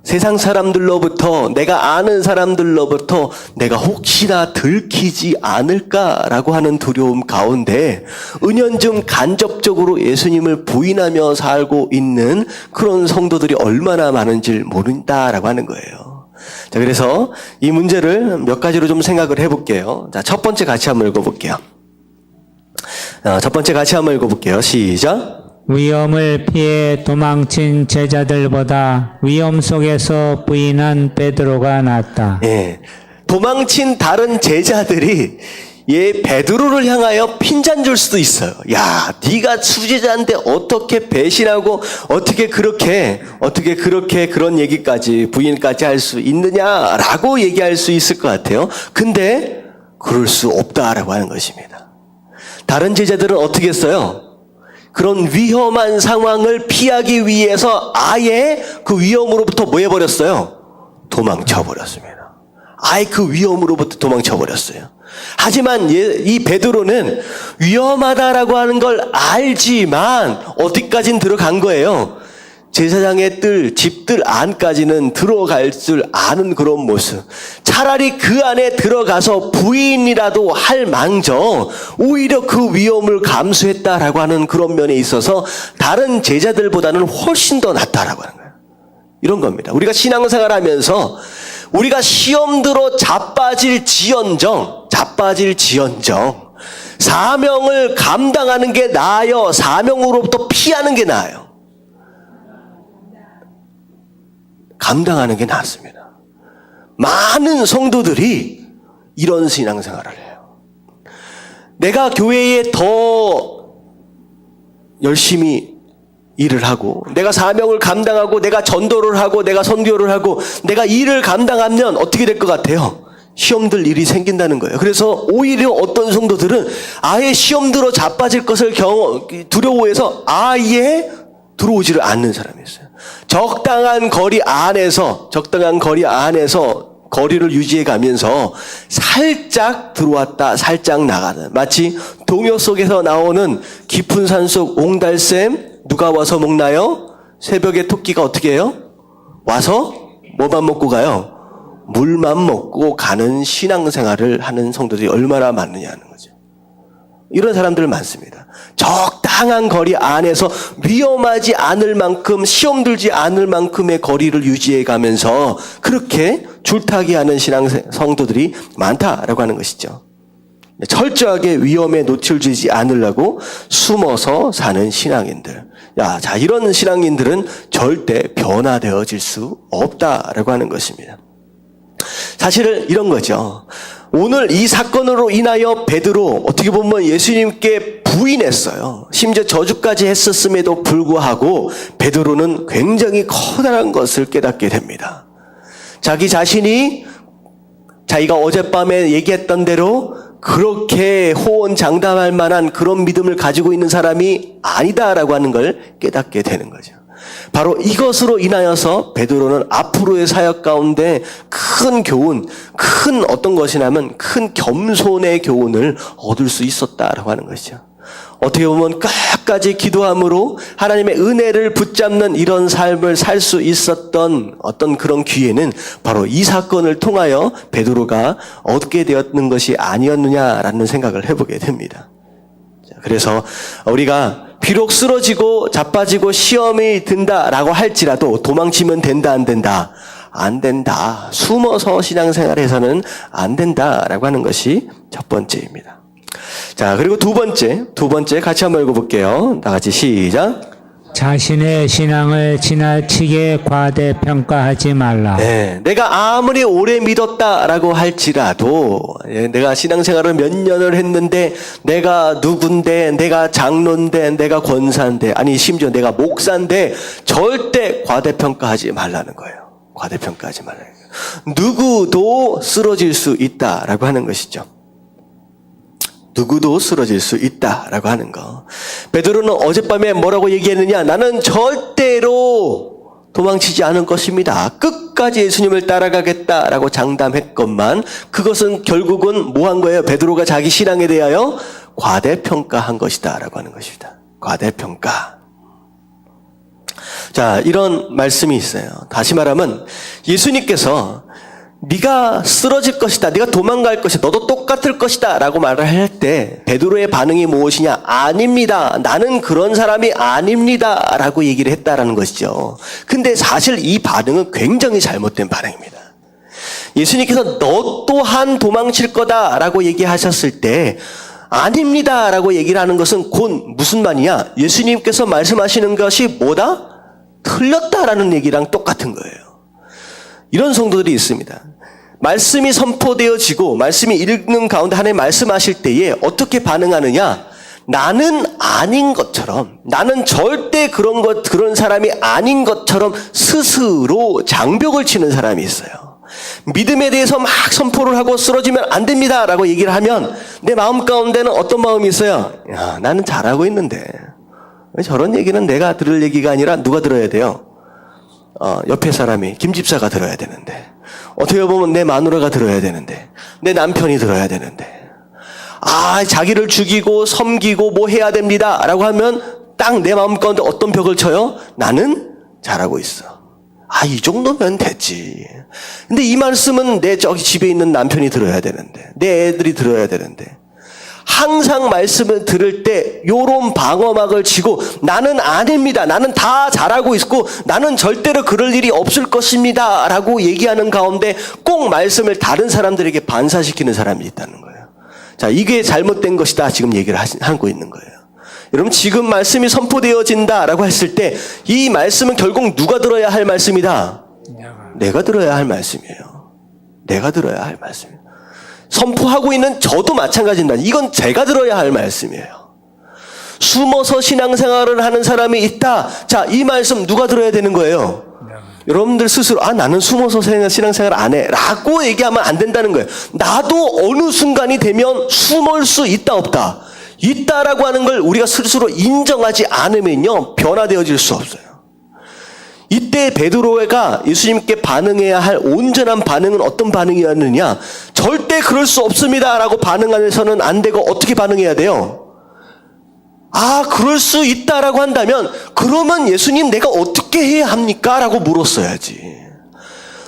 S1: 세상 사람들로부터, 내가 아는 사람들로부터 내가 혹시나 들키지 않을까라고 하는 두려움 가운데 은연중 간접적으로 예수님을 부인하며 살고 있는 그런 성도들이 얼마나 많은지 모른다라고 하는 거예요. 자, 그래서 이 문제를 몇 가지로 좀 생각을 해볼게요. 자, 첫 번째 같이 한번 읽어볼게요. 첫 번째 같이 한번 읽어볼게요. 시작.
S2: 위험을 피해 도망친 제자들보다 위험 속에서 부인한 베드로가 낫다.
S1: 예. 도망친 다른 제자들이 베드로를 향하여 핀잔 줄 수도 있어요. 야, 네가 수제자인데 어떻게 배신하고 어떻게 그렇게 그런 얘기까지 부인까지 할 수 있느냐라고 얘기할 수 있을 것 같아요. 근데 그럴 수 없다라고 하는 것입니다. 다른 제자들은 어떻게 했어요? 그런 위험한 상황을 피하기 위해서 아예 그 위험으로부터 뭐 해버렸어요? 도망쳐버렸습니다. 아예 그 위험으로부터 도망쳐버렸어요. 하지만 이 베드로는 위험하다라고 하는 걸 알지만 어디까진 들어간 거예요? 제사장의 집들 안까지는 들어갈 줄 아는 그런 모습. 차라리 그 안에 들어가서 부인이라도 할 망정 오히려 그 위험을 감수했다라고 하는 그런 면에 있어서 다른 제자들보다는 훨씬 더 낫다라고 하는 거예요. 이런 겁니다. 우리가 신앙생활 하면서 우리가 시험들어 자빠질지언정 사명을 감당하는 게 나아요? 사명으로부터 피하는 게 나아요? 감당하는 게 낫습니다. 많은 성도들이 이런 신앙생활을 해요. 내가 교회에 더 열심히 일을 하고 내가 사명을 감당하고 내가 전도를 하고 내가 선교를 하고 내가 일을 감당하면 어떻게 될 것 같아요? 시험 들 일이 생긴다는 거예요. 그래서 오히려 어떤 성도들은 아예 시험 들어 자빠질 것을 두려워해서 아예 들어오지를 않는 사람이 있어요. 적당한 거리 안에서 거리를 유지해 가면서 살짝 들어왔다 살짝 나가는, 마치 동요 속에서 나오는 깊은 산속 옹달샘 누가 와서 먹나요? 새벽에 토끼가 어떻게 해요? 와서 뭐만 먹고 가요? 물만 먹고 가는 신앙생활을 하는 성도들이 얼마나 많느냐는 거죠. 이런 사람들 많습니다. 적당한 거리 안에서 위험하지 않을 만큼, 시험 들지 않을 만큼의 거리를 유지해 가면서 그렇게 줄타기 하는 성도들이 많다라고 하는 것이죠. 철저하게 위험에 노출되지 않으려고 숨어서 사는 신앙인들. 자, 이런 신앙인들은 절대 변화되어질 수 없다라고 하는 것입니다. 사실은 이런 거죠. 오늘 이 사건으로 인하여 베드로 어떻게 보면 예수님께 부인했어요. 심지어 저주까지 했었음에도 불구하고 베드로는 굉장히 커다란 것을 깨닫게 됩니다. 자기 자신이 자기가 어젯밤에 얘기했던 대로 그렇게 호언장담할 만한 그런 믿음을 가지고 있는 사람이 아니다라고 하는 걸 깨닫게 되는 거죠. 바로 이것으로 인하여서 베드로는 앞으로의 사역 가운데 큰 교훈, 큰 어떤 것이냐면 큰 겸손의 교훈을 얻을 수 있었다라고 하는 것이죠. 어떻게 보면 끝까지 기도함으로 하나님의 은혜를 붙잡는 이런 삶을 살 수 있었던 어떤 그런 기회는 바로 이 사건을 통하여 베드로가 얻게 되었는 것이 아니었느냐라는 생각을 해보게 됩니다. 그래서 우리가 비록 쓰러지고 자빠지고 시험이 든다라고 할지라도 도망치면 된다 안 된다? 안 된다. 숨어서 신앙생활에서는 안 된다라고 하는 것이 첫 번째입니다. 자, 그리고 두 번째 같이 한번 읽어볼게요. 다 같이 시작.
S2: 자신의 신앙을 지나치게 과대평가하지 말라.
S1: 네, 내가 아무리 오래 믿었다라고 할지라도 내가 신앙생활을 몇 년을 했는데 내가 누군데, 내가 장로인데, 내가 권사인데, 아니 심지어 내가 목사인데 절대 과대평가하지 말라는 거예요. 과대평가하지 말라는 거예요. 누구도 쓰러질 수 있다라고 하는 것이죠. 누구도 쓰러질 수 있다라고 하는 거. 베드로는 어젯밤에 뭐라고 얘기했느냐? 나는 절대로 도망치지 않을 것입니다. 끝까지 예수님을 따라가겠다라고 장담했건만 그것은 결국은 뭐 한 거예요? 베드로가 자기 신앙에 대하여 과대평가한 것이다라고 하는 것입니다. 과대평가. 자, 이런 말씀이 있어요. 다시 말하면 예수님께서 네가 쓰러질 것이다. 네가 도망갈 것이다. 너도 똑같을 것이다. 라고 말을 할 때 베드로의 반응이 무엇이냐? 아닙니다. 나는 그런 사람이 아닙니다. 라고 얘기를 했다라는 것이죠. 근데 사실 이 반응은 굉장히 잘못된 반응입니다. 예수님께서 너 또한 도망칠 거다. 라고 얘기하셨을 때 아닙니다. 라고 얘기를 하는 것은 곧 무슨 말이냐? 예수님께서 말씀하시는 것이 뭐다? 틀렸다라는 얘기랑 똑같은 거예요. 이런 성도들이 있습니다. 말씀이 선포되어지고 말씀이 읽는 가운데 하나님 말씀하실 때에 어떻게 반응하느냐? 나는 아닌 것처럼, 나는 절대 그런 사람이 아닌 것처럼 스스로 장벽을 치는 사람이 있어요. 믿음에 대해서 막 선포를 하고 쓰러지면 안 됩니다 라고 얘기를 하면 내 마음 가운데는 어떤 마음이 있어요? 야, 나는 잘하고 있는데 왜 저런 얘기는 내가 들을 얘기가 아니라 누가 들어야 돼요? 옆에 사람이 김 집사가 들어야 되는데, 어떻게 보면 내 마누라가 들어야 되는데, 내 남편이 들어야 되는데, 자기를 죽이고 섬기고 뭐 해야 됩니다 라고 하면 딱 내 마음 가운데 어떤 벽을 쳐요? 나는 잘하고 있어. 이 정도면 됐지. 근데 이 말씀은 내 저기 집에 있는 남편이 들어야 되는데, 내 애들이 들어야 되는데, 항상 말씀을 들을 때 요런 방어막을 치고 나는 아닙니다. 나는 다 잘하고 있고 나는 절대로 그럴 일이 없을 것입니다 라고 얘기하는 가운데 꼭 말씀을 다른 사람들에게 반사시키는 사람이 있다는 거예요. 자, 이게 잘못된 것이다 지금 얘기를 하고 있는 거예요. 여러분, 지금 말씀이 선포되어진다라고 했을 때 이 말씀은 결국 누가 들어야 할 말씀이다? 내가 들어야 할 말씀이에요. 내가 들어야 할 말씀이에요. 선포하고 있는 저도 마찬가지입니다. 이건 제가 들어야 할 말씀이에요. 숨어서 신앙생활을 하는 사람이 있다. 자, 이 말씀 누가 들어야 되는 거예요? 여러분들 스스로 나는 숨어서 신앙생활 안 해 라고 얘기하면 안 된다는 거예요. 나도 어느 순간이 되면 숨을 수 있다 없다? 있다라고 하는 걸 우리가 스스로 인정하지 않으면요 변화되어질 수 없어요. 이때 베드로가 예수님께 반응해야 할 온전한 반응은 어떤 반응이었느냐? 절대 그럴 수 없습니다 라고 반응해서는 안 되고 어떻게 반응해야 돼요? 그럴 수 있다라고 한다면 그러면 예수님 내가 어떻게 해야 합니까? 라고 물었어야지.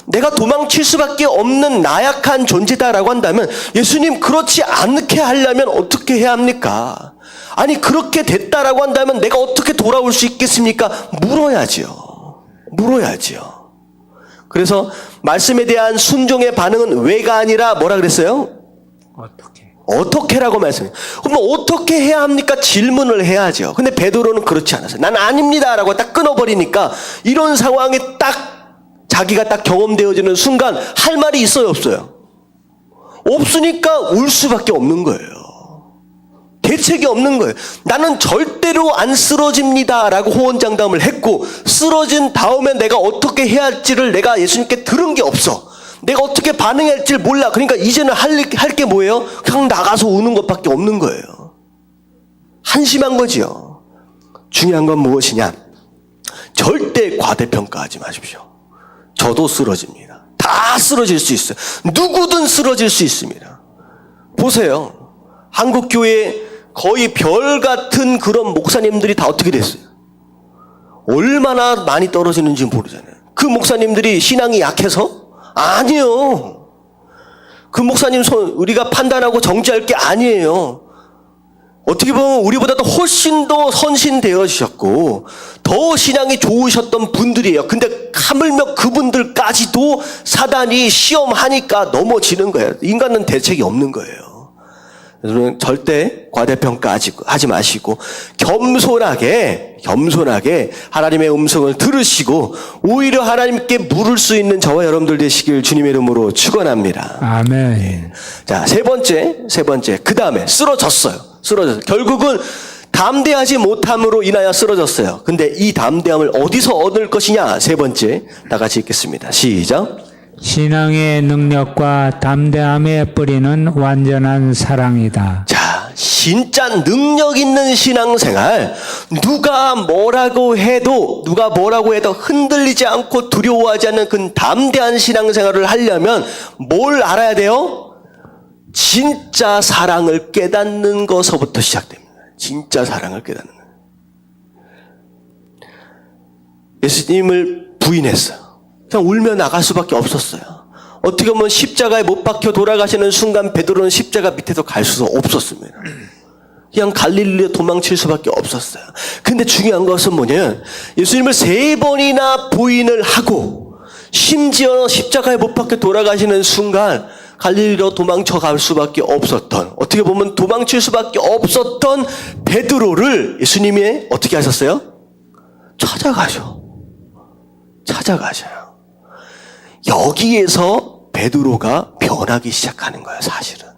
S1: 내가 도망칠 수밖에 없는 나약한 존재다라고 한다면 예수님 그렇지 않게 하려면 어떻게 해야 합니까? 아니 그렇게 됐다라고 한다면 내가 어떻게 돌아올 수 있겠습니까? 물어야지요. 그래서 말씀에 대한 순종의 반응은 왜가 아니라 뭐라 그랬어요? 어떻게라고 말씀해요. 그럼 어떻게 해야 합니까? 질문을 해야죠. 근데 베드로는 그렇지 않았어요. 난 아닙니다라고 딱 끊어버리니까 이런 상황에 딱 자기가 딱 경험되어지는 순간 할 말이 있어요, 없어요? 없으니까 울 수밖에 없는 거예요. 대책이 없는 거예요. 나는 절대로 안 쓰러집니다 라고 호언장담을 했고 쓰러진 다음에 내가 어떻게 해야 할지를 내가 예수님께 들은 게 없어. 내가 어떻게 반응해야 할지 몰라. 그러니까 이제는 할 게 뭐예요? 그냥 나가서 우는 것밖에 없는 거예요. 한심한 거지요. 중요한 건 무엇이냐? 절대 과대평가하지 마십시오. 저도 쓰러집니다. 다 쓰러질 수 있어요. 누구든 쓰러질 수 있습니다. 보세요. 한국교회에 거의 별 같은 그런 목사님들이 다 어떻게 됐어요? 얼마나 많이 떨어지는지 모르잖아요. 그 목사님들이 신앙이 약해서? 아니요. 그 목사님 우리가 판단하고 정죄할 게 아니에요. 어떻게 보면 우리보다도 훨씬 더 선신되어지셨고 더 신앙이 좋으셨던 분들이에요. 근데 하물며 그분들까지도 사단이 시험하니까 넘어지는 거예요. 인간은 대책이 없는 거예요. 여러분 절대 과대평가하지 마시고 겸손하게 하나님의 음성을 들으시고 오히려 하나님께 물을 수 있는 저와 여러분들 되시길 주님의 이름으로 축원합니다.
S2: 아멘.
S1: 자, 세 번째. 그 다음에 쓰러졌어요. 결국은 담대하지 못함으로 인하여 쓰러졌어요. 근데 이 담대함을 어디서 얻을 것이냐? 세 번째. 다 같이 읽겠습니다. 시작.
S2: 신앙의 능력과 담대함의 뿌리는 완전한 사랑이다.
S1: 자, 진짜 능력 있는 신앙생활, 누가 뭐라고 해도 흔들리지 않고 두려워하지 않는 그 담대한 신앙생활을 하려면 뭘 알아야 돼요? 진짜 사랑을 깨닫는 것서부터 시작됩니다. 진짜 사랑을 깨닫는 거예요. 예수님을 부인했어요. 그냥 울며 나갈 수밖에 없었어요. 어떻게 보면 십자가에 못 박혀 돌아가시는 순간 베드로는 십자가 밑에서 갈 수 없었습니다. 그냥 갈릴리로 도망칠 수밖에 없었어요. 근데 중요한 것은 뭐냐면 예수님을 3번이나 부인을 하고 심지어 십자가에 못 박혀 돌아가시는 순간 갈릴리로 도망쳐 갈 수밖에 없었던, 어떻게 보면 도망칠 수밖에 없었던 베드로를 예수님이 어떻게 하셨어요? 찾아가셔요. 여기에서 베드로가 변하기 시작하는 거예요, 사실은.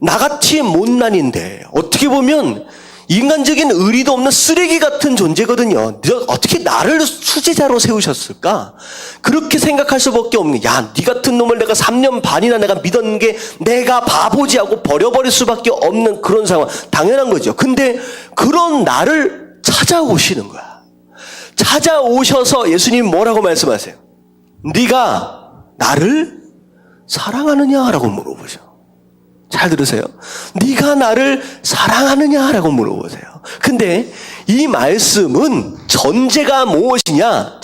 S1: 나같이 못난인데 어떻게 보면 인간적인 의리도 없는 쓰레기 같은 존재거든요. 어떻게 나를 수제자로 세우셨을까? 그렇게 생각할 수밖에 없는, 야, 네 같은 놈을 내가 3년 반이나 내가 믿었는 게 내가 바보지 하고 버려버릴 수밖에 없는 그런 상황. 당연한 거죠. 근데 그런 나를 찾아오시는 거야. 찾아오셔서 예수님 뭐라고 말씀하세요? 네가 나를 사랑하느냐라고 물어보죠. 잘 들으세요. 네가 나를 사랑하느냐라고 물어보세요. 근데 이 말씀은 전제가 무엇이냐?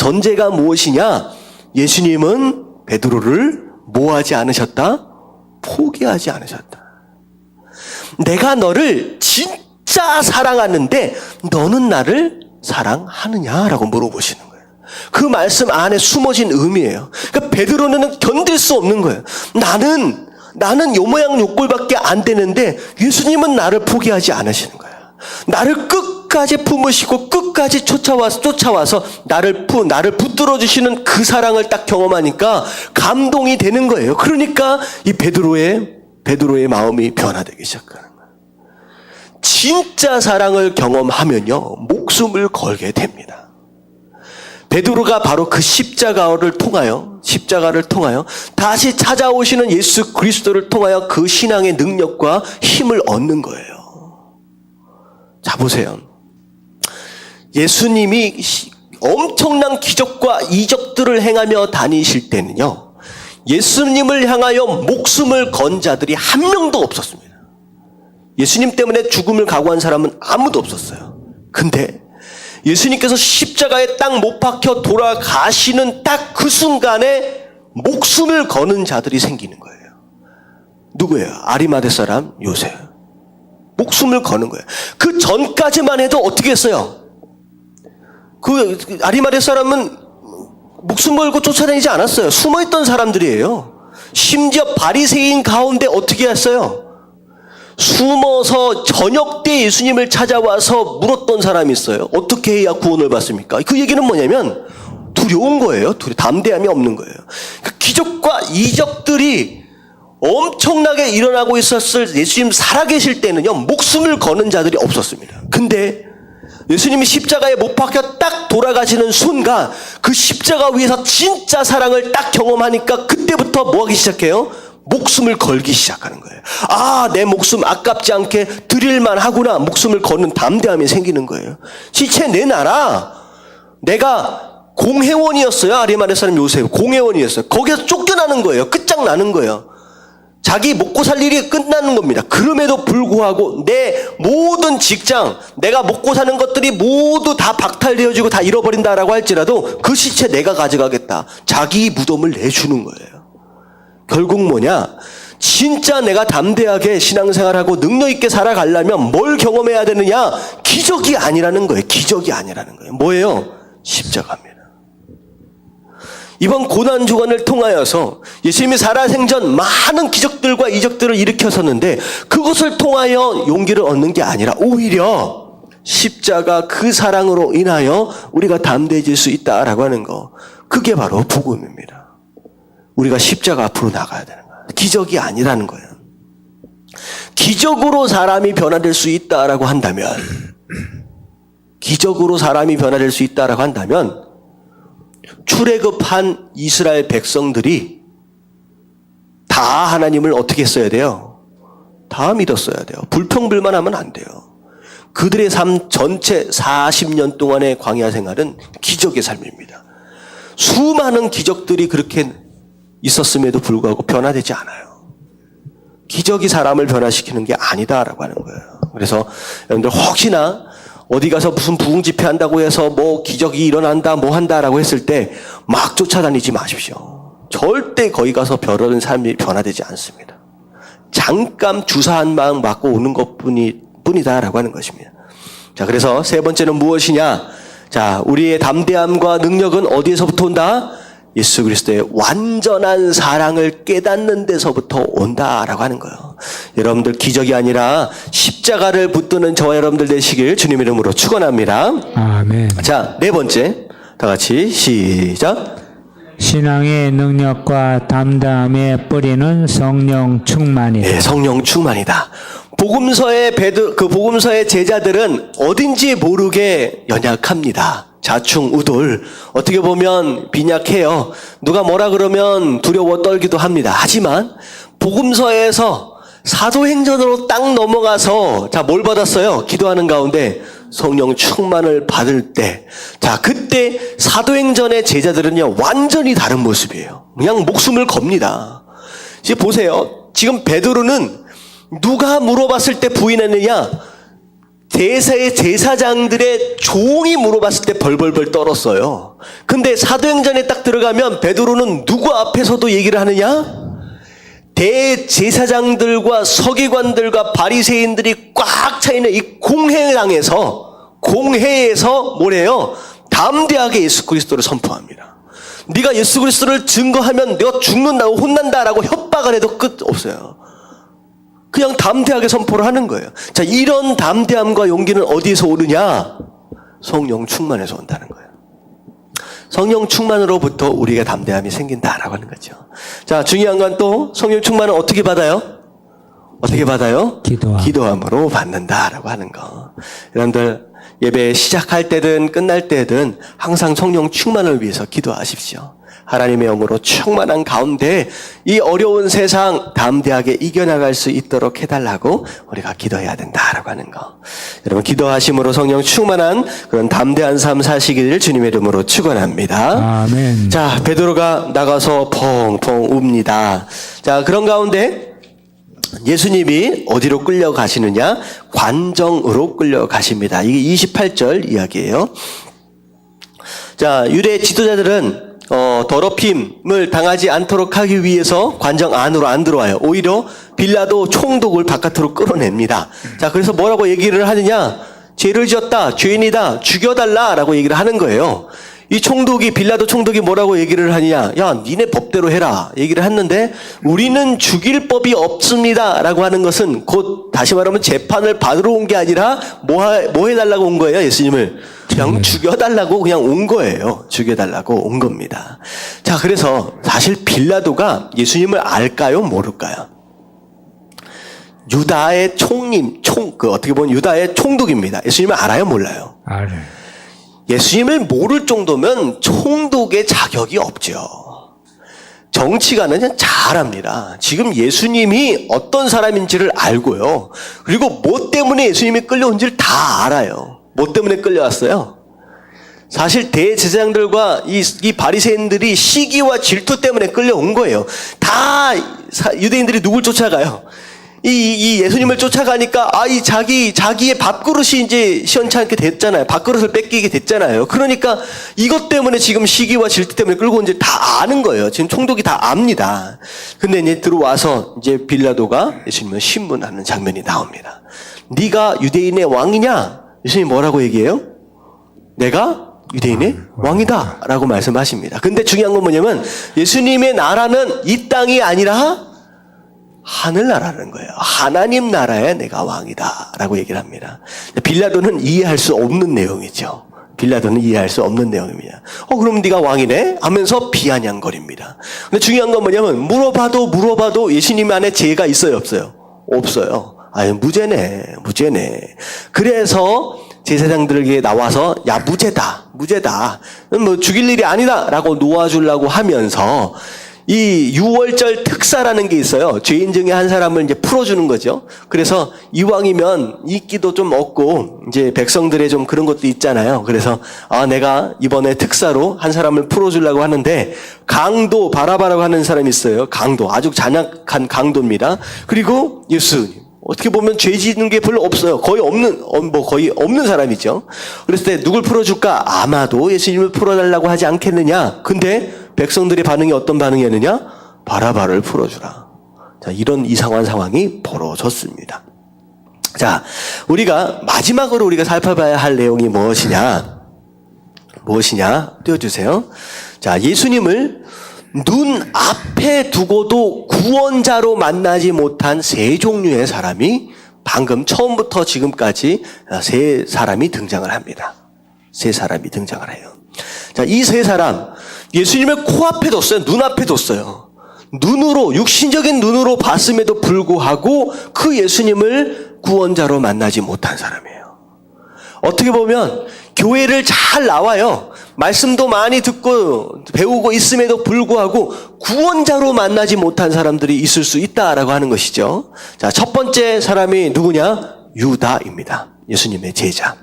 S1: 예수님은 베드로를 뭐하지 않으셨다? 포기하지 않으셨다. 내가 너를 진짜 사랑하는데 너는 나를 사랑하느냐라고 물어보시는 거예요. 그 말씀 안에 숨어진 의미예요. 그러니까 베드로는 견딜 수 없는 거예요. 나는 요 모양 요 꼴밖에 안 되는데 예수님은 나를 포기하지 않으시는 거예요. 나를 끝까지 품으시고 끝까지 쫓아와서 나를 붙들어 주시는 그 사랑을 딱 경험하니까 감동이 되는 거예요. 그러니까 이 베드로의 마음이 변화되기 시작하는 거예요. 진짜 사랑을 경험하면요, 목숨을 걸게 됩니다. 베드로가 바로 그 십자가를 통하여 다시 찾아오시는 예수 그리스도를 통하여 그 신앙의 능력과 힘을 얻는 거예요. 자, 보세요. 예수님이 엄청난 기적과 이적들을 행하며 다니실 때는요, 예수님을 향하여 목숨을 건 자들이 한 명도 없었습니다. 예수님 때문에 죽음을 각오한 사람은 아무도 없었어요. 근데 예수님께서 십자가에 딱 못 박혀 돌아가시는 딱 그 순간에 목숨을 거는 자들이 생기는 거예요. 누구예요? 아리마대 사람 요셉. 목숨을 거는 거예요. 그 전까지만 해도 어떻게 했어요? 그 아리마대 사람은 목숨 걸고 쫓아다니지 않았어요. 숨어있던 사람들이에요. 심지어 바리새인 가운데 어떻게 했어요? 숨어서 저녁 때 예수님을 찾아와서 물었던 사람이 있어요. 어떻게 해야 구원을 받습니까? 그 얘기는 뭐냐면 두려운 거예요. 담대함이 없는 거예요. 그 기적과 이적들이 엄청나게 일어나고 있었을 예수님 살아계실 때는요, 목숨을 거는 자들이 없었습니다. 근데 예수님이 십자가에 못 박혀 딱 돌아가시는 순간 그 십자가 위에서 진짜 사랑을 딱 경험하니까 그때부터 뭐 하기 시작해요? 목숨을 걸기 시작하는 거예요. 아, 내 목숨 아깝지 않게 드릴만 하구나. 목숨을 거는 담대함이 생기는 거예요. 시체 내놔라. 내가 공회원이었어요. 아리마대 사람 요셉 공회원이었어요. 거기서 쫓겨나는 거예요. 끝장나는 거예요. 자기 먹고 살 일이 끝나는 겁니다. 그럼에도 불구하고 내 모든 직장, 내가 먹고 사는 것들이 모두 다 박탈되어지고 다 잃어버린다라고 할지라도 그 시체 내가 가져가겠다. 자기 무덤을 내주는 거예요. 결국 뭐냐? 진짜 내가 담대하게 신앙생활하고 능력 있게 살아가려면 뭘 경험해야 되느냐? 기적이 아니라는 거예요. 기적이 아니라는 거예요. 뭐예요? 십자가입니다. 이번 고난주간을 통하여서 예수님이 살아생전 많은 기적들과 이적들을 일으켰었는데 그것을 통하여 용기를 얻는 게 아니라 오히려 십자가 그 사랑으로 인하여 우리가 담대해질 수 있다라고 하는 거. 그게 바로 복음입니다. 우리가 십자가 앞으로 나가야 되는 거예요. 기적이 아니라는 거예요. 기적으로 사람이 변화될 수 있다라고 한다면 기적으로 사람이 변화될 수 있다라고 한다면 출애굽한 이스라엘 백성들이 다 하나님을 어떻게 했어야 돼요? 다 믿었어야 돼요. 불평불만하면 안 돼요. 그들의 삶 전체 40년 동안의 광야 생활은 기적의 삶입니다. 수많은 기적들이 그렇게 있었음에도 불구하고 변화되지 않아요. 기적이 사람을 변화시키는 게 아니다라고 하는 거예요. 그래서 여러분들 혹시나 어디 가서 무슨 부흥 집회 한다고 해서 뭐 기적이 일어난다 뭐 한다라고 했을 때 막 쫓아다니지 마십시오. 절대 거기 가서 별다른 삶이 변화되지 않습니다. 잠깐 주사한 마음 맞고 오는 것뿐이다라고 하는 것입니다. 자, 그래서 세 번째는 무엇이냐? 자, 우리의 담대함과 능력은 어디에서부터 온다? 예수 그리스도의 완전한 사랑을 깨닫는 데서부터 온다라고 하는 거예요. 여러분들 기적이 아니라 십자가를 붙드는 저와 여러분들 되시길 주님 이름으로 축원합니다.
S2: 아멘.
S1: 자, 네 번째. 다 같이 시작.
S2: 신앙의 능력과 담대함의 뿌리는 성령 충만이다.
S1: 네, 성령 충만이다. 복음서의 제자들은 어딘지 모르게 연약합니다. 자충우돌. 어떻게 보면 빈약해요. 누가 뭐라 그러면 두려워 떨기도 합니다. 하지만 복음서에서 사도행전으로 딱 넘어가서 자, 뭘 받았어요? 기도하는 가운데 성령 충만을 받을 때, 자, 그때 사도행전의 제자들은요 완전히 다른 모습이에요. 그냥 목숨을 겁니다. 지금 보세요. 지금 베드로는 누가 물어봤을 때 부인했느냐? 대사의 제사장들의 종이 물어봤을 때 벌벌벌 떨었어요. 근데 사도행전에 딱 들어가면 베드로는 누구 앞에서도 얘기를 하느냐? 대제사장들과 서기관들과 바리새인들이 꽉 차있는 이 공회에서 뭐래요? 담대하게 예수 그리스도를 선포합니다. 네가 예수 그리스도를 증거하면 내가 죽는다고 혼난다라고 협박을 해도 끝 없어요. 그냥 담대하게 선포를 하는 거예요. 자, 이런 담대함과 용기는 어디에서 오느냐? 성령 충만에서 온다는 거예요. 성령 충만으로부터 우리가 담대함이 생긴다라고 하는 거죠. 자, 중요한 건 또 성령 충만은 어떻게 받아요? 어떻게 받아요? 기도함으로 받는다라고 하는 거. 여러분들 예배 시작할 때든 끝날 때든 항상 성령 충만을 위해서 기도하십시오. 하나님의 영으로 충만한 가운데 이 어려운 세상 담대하게 이겨나갈 수 있도록 해달라고 우리가 기도해야 된다라고 하는 거. 여러분 기도하심으로 성령 충만한 그런 담대한 삶 사시기를 주님의 이름으로 축원합니다.
S2: 아멘.
S1: 자, 베드로가 나가서 펑펑 웁니다. 자, 그런 가운데 예수님이 어디로 끌려가시느냐? 관정으로 끌려가십니다. 이게 28절 이야기예요. 자, 유대 지도자들은 더럽힘을 당하지 않도록 하기 위해서 관정 안으로 안 들어와요. 오히려 빌라도 총독을 바깥으로 끌어냅니다. 자, 그래서 뭐라고 얘기를 하느냐? 죄를 지었다, 죄인이다, 죽여달라라고 얘기를 하는 거예요. 이 빌라도 총독이 뭐라고 얘기를 하느냐? 야, 니네 법대로 해라. 얘기를 했는데 우리는 죽일 법이 없습니다라고 하는 것은 곧 다시 말하면 재판을 받으러 온 게 아니라 뭐 해달라고 온 거예요? 예수님을 그냥 죽여달라고 그냥 온 거예요. 죽여달라고 온 겁니다. 자, 그래서 사실 빌라도가 예수님을 알까요? 모를까요? 유다의 어떻게 보면 유다의 총독입니다. 예수님을 알아요, 몰라요?
S2: 알아요.
S1: 예수님을 모를 정도면 총독의 자격이 없죠. 정치가는 그냥 잘합니다. 지금 예수님이 어떤 사람인지를 알고요. 그리고 뭐 때문에 예수님이 끌려온지를 다 알아요. 뭐 때문에 끌려왔어요? 사실 대제사장들과 이 바리새인들이 시기와 질투 때문에 끌려온 거예요. 다 유대인들이 누굴 쫓아가요? 이 예수님을 쫓아가니까 이 자기의 밥그릇이 이제 시원찮게 됐잖아요. 밥그릇을 뺏기게 됐잖아요. 그러니까 이것 때문에 지금 시기와 질투 때문에 끌고 온 줄 다 아는 거예요. 지금 총독이 다 압니다. 근데 이제 들어와서 이제 빌라도가 예수님을 신문하는 장면이 나옵니다. 네가 유대인의 왕이냐? 예수님이 뭐라고 얘기해요? 내가 유대인의 왕이다 라고 말씀하십니다. 근데 중요한 건 뭐냐면 예수님의 나라는 이 땅이 아니라 하늘나라는 거예요. 하나님 나라에 내가 왕이다 라고 얘기를 합니다. 빌라도는 이해할 수 없는 내용이죠. 빌라도는 이해할 수 없는 내용입니다. 그럼 네가 왕이네? 하면서 비아냥거립니다. 근데 중요한 건 뭐냐면 물어봐도 예수님 안에 죄가 있어요, 없어요? 없어요. 무죄네. 그래서 제사장들에게 나와서 무죄다. 뭐 죽일 일이 아니다 라고 놓아주려고 하면서 이 유월절 특사라는 게 있어요. 죄인 중에 한 사람을 이제 풀어주는 거죠. 그래서 이왕이면 인기도 좀 얻고 이제 백성들의 좀 그런 것도 있잖아요. 그래서 내가 이번에 특사로 한 사람을 풀어주려고 하는데 강도 바라바라고 하는 사람이 있어요. 강도 아주 잔악한 강도입니다. 그리고 예수님 어떻게 보면 죄 짓는 게 별로 없어요. 거의 없는 사람이죠. 그랬을 때 누굴 풀어줄까? 아마도 예수님을 풀어달라고 하지 않겠느냐. 근데 백성들의 반응이 어떤 반응이었느냐? 바라바를 풀어주라. 자, 이런 이상한 상황이 벌어졌습니다. 자, 마지막으로 우리가 살펴봐야 할 내용이 무엇이냐? 띄워주세요. 자, 예수님을 눈앞에 두고도 구원자로 만나지 못한 세 종류의 사람이 방금 처음부터 지금까지 세 사람이 등장을 합니다. 세 사람이 등장을 해요. 자, 이 세 사람, 예수님을 코앞에 뒀어요. 눈앞에 뒀어요. 육신적인 눈으로 봤음에도 불구하고 그 예수님을 구원자로 만나지 못한 사람이에요. 어떻게 보면 교회를 잘 나와요. 말씀도 많이 듣고 배우고 있음에도 불구하고 구원자로 만나지 못한 사람들이 있을 수 있다라고 하는 것이죠. 자, 첫 번째 사람이 누구냐? 유다입니다. 예수님의 제자.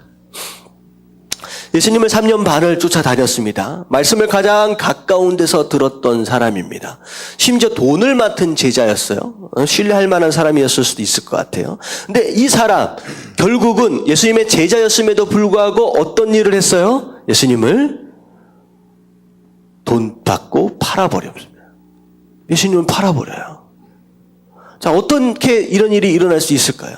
S1: 예수님을 3년 반을 쫓아다녔습니다. 말씀을 가장 가까운 데서 들었던 사람입니다. 심지어 돈을 맡은 제자였어요. 신뢰할 만한 사람이었을 수도 있을 것 같아요. 근데 이 사람 결국은 예수님의 제자였음에도 불구하고 어떤 일을 했어요? 예수님을 돈 받고 팔아버렸습니다. 예수님을 팔아버려요. 자, 어떻게 이런 일이 일어날 수 있을까요?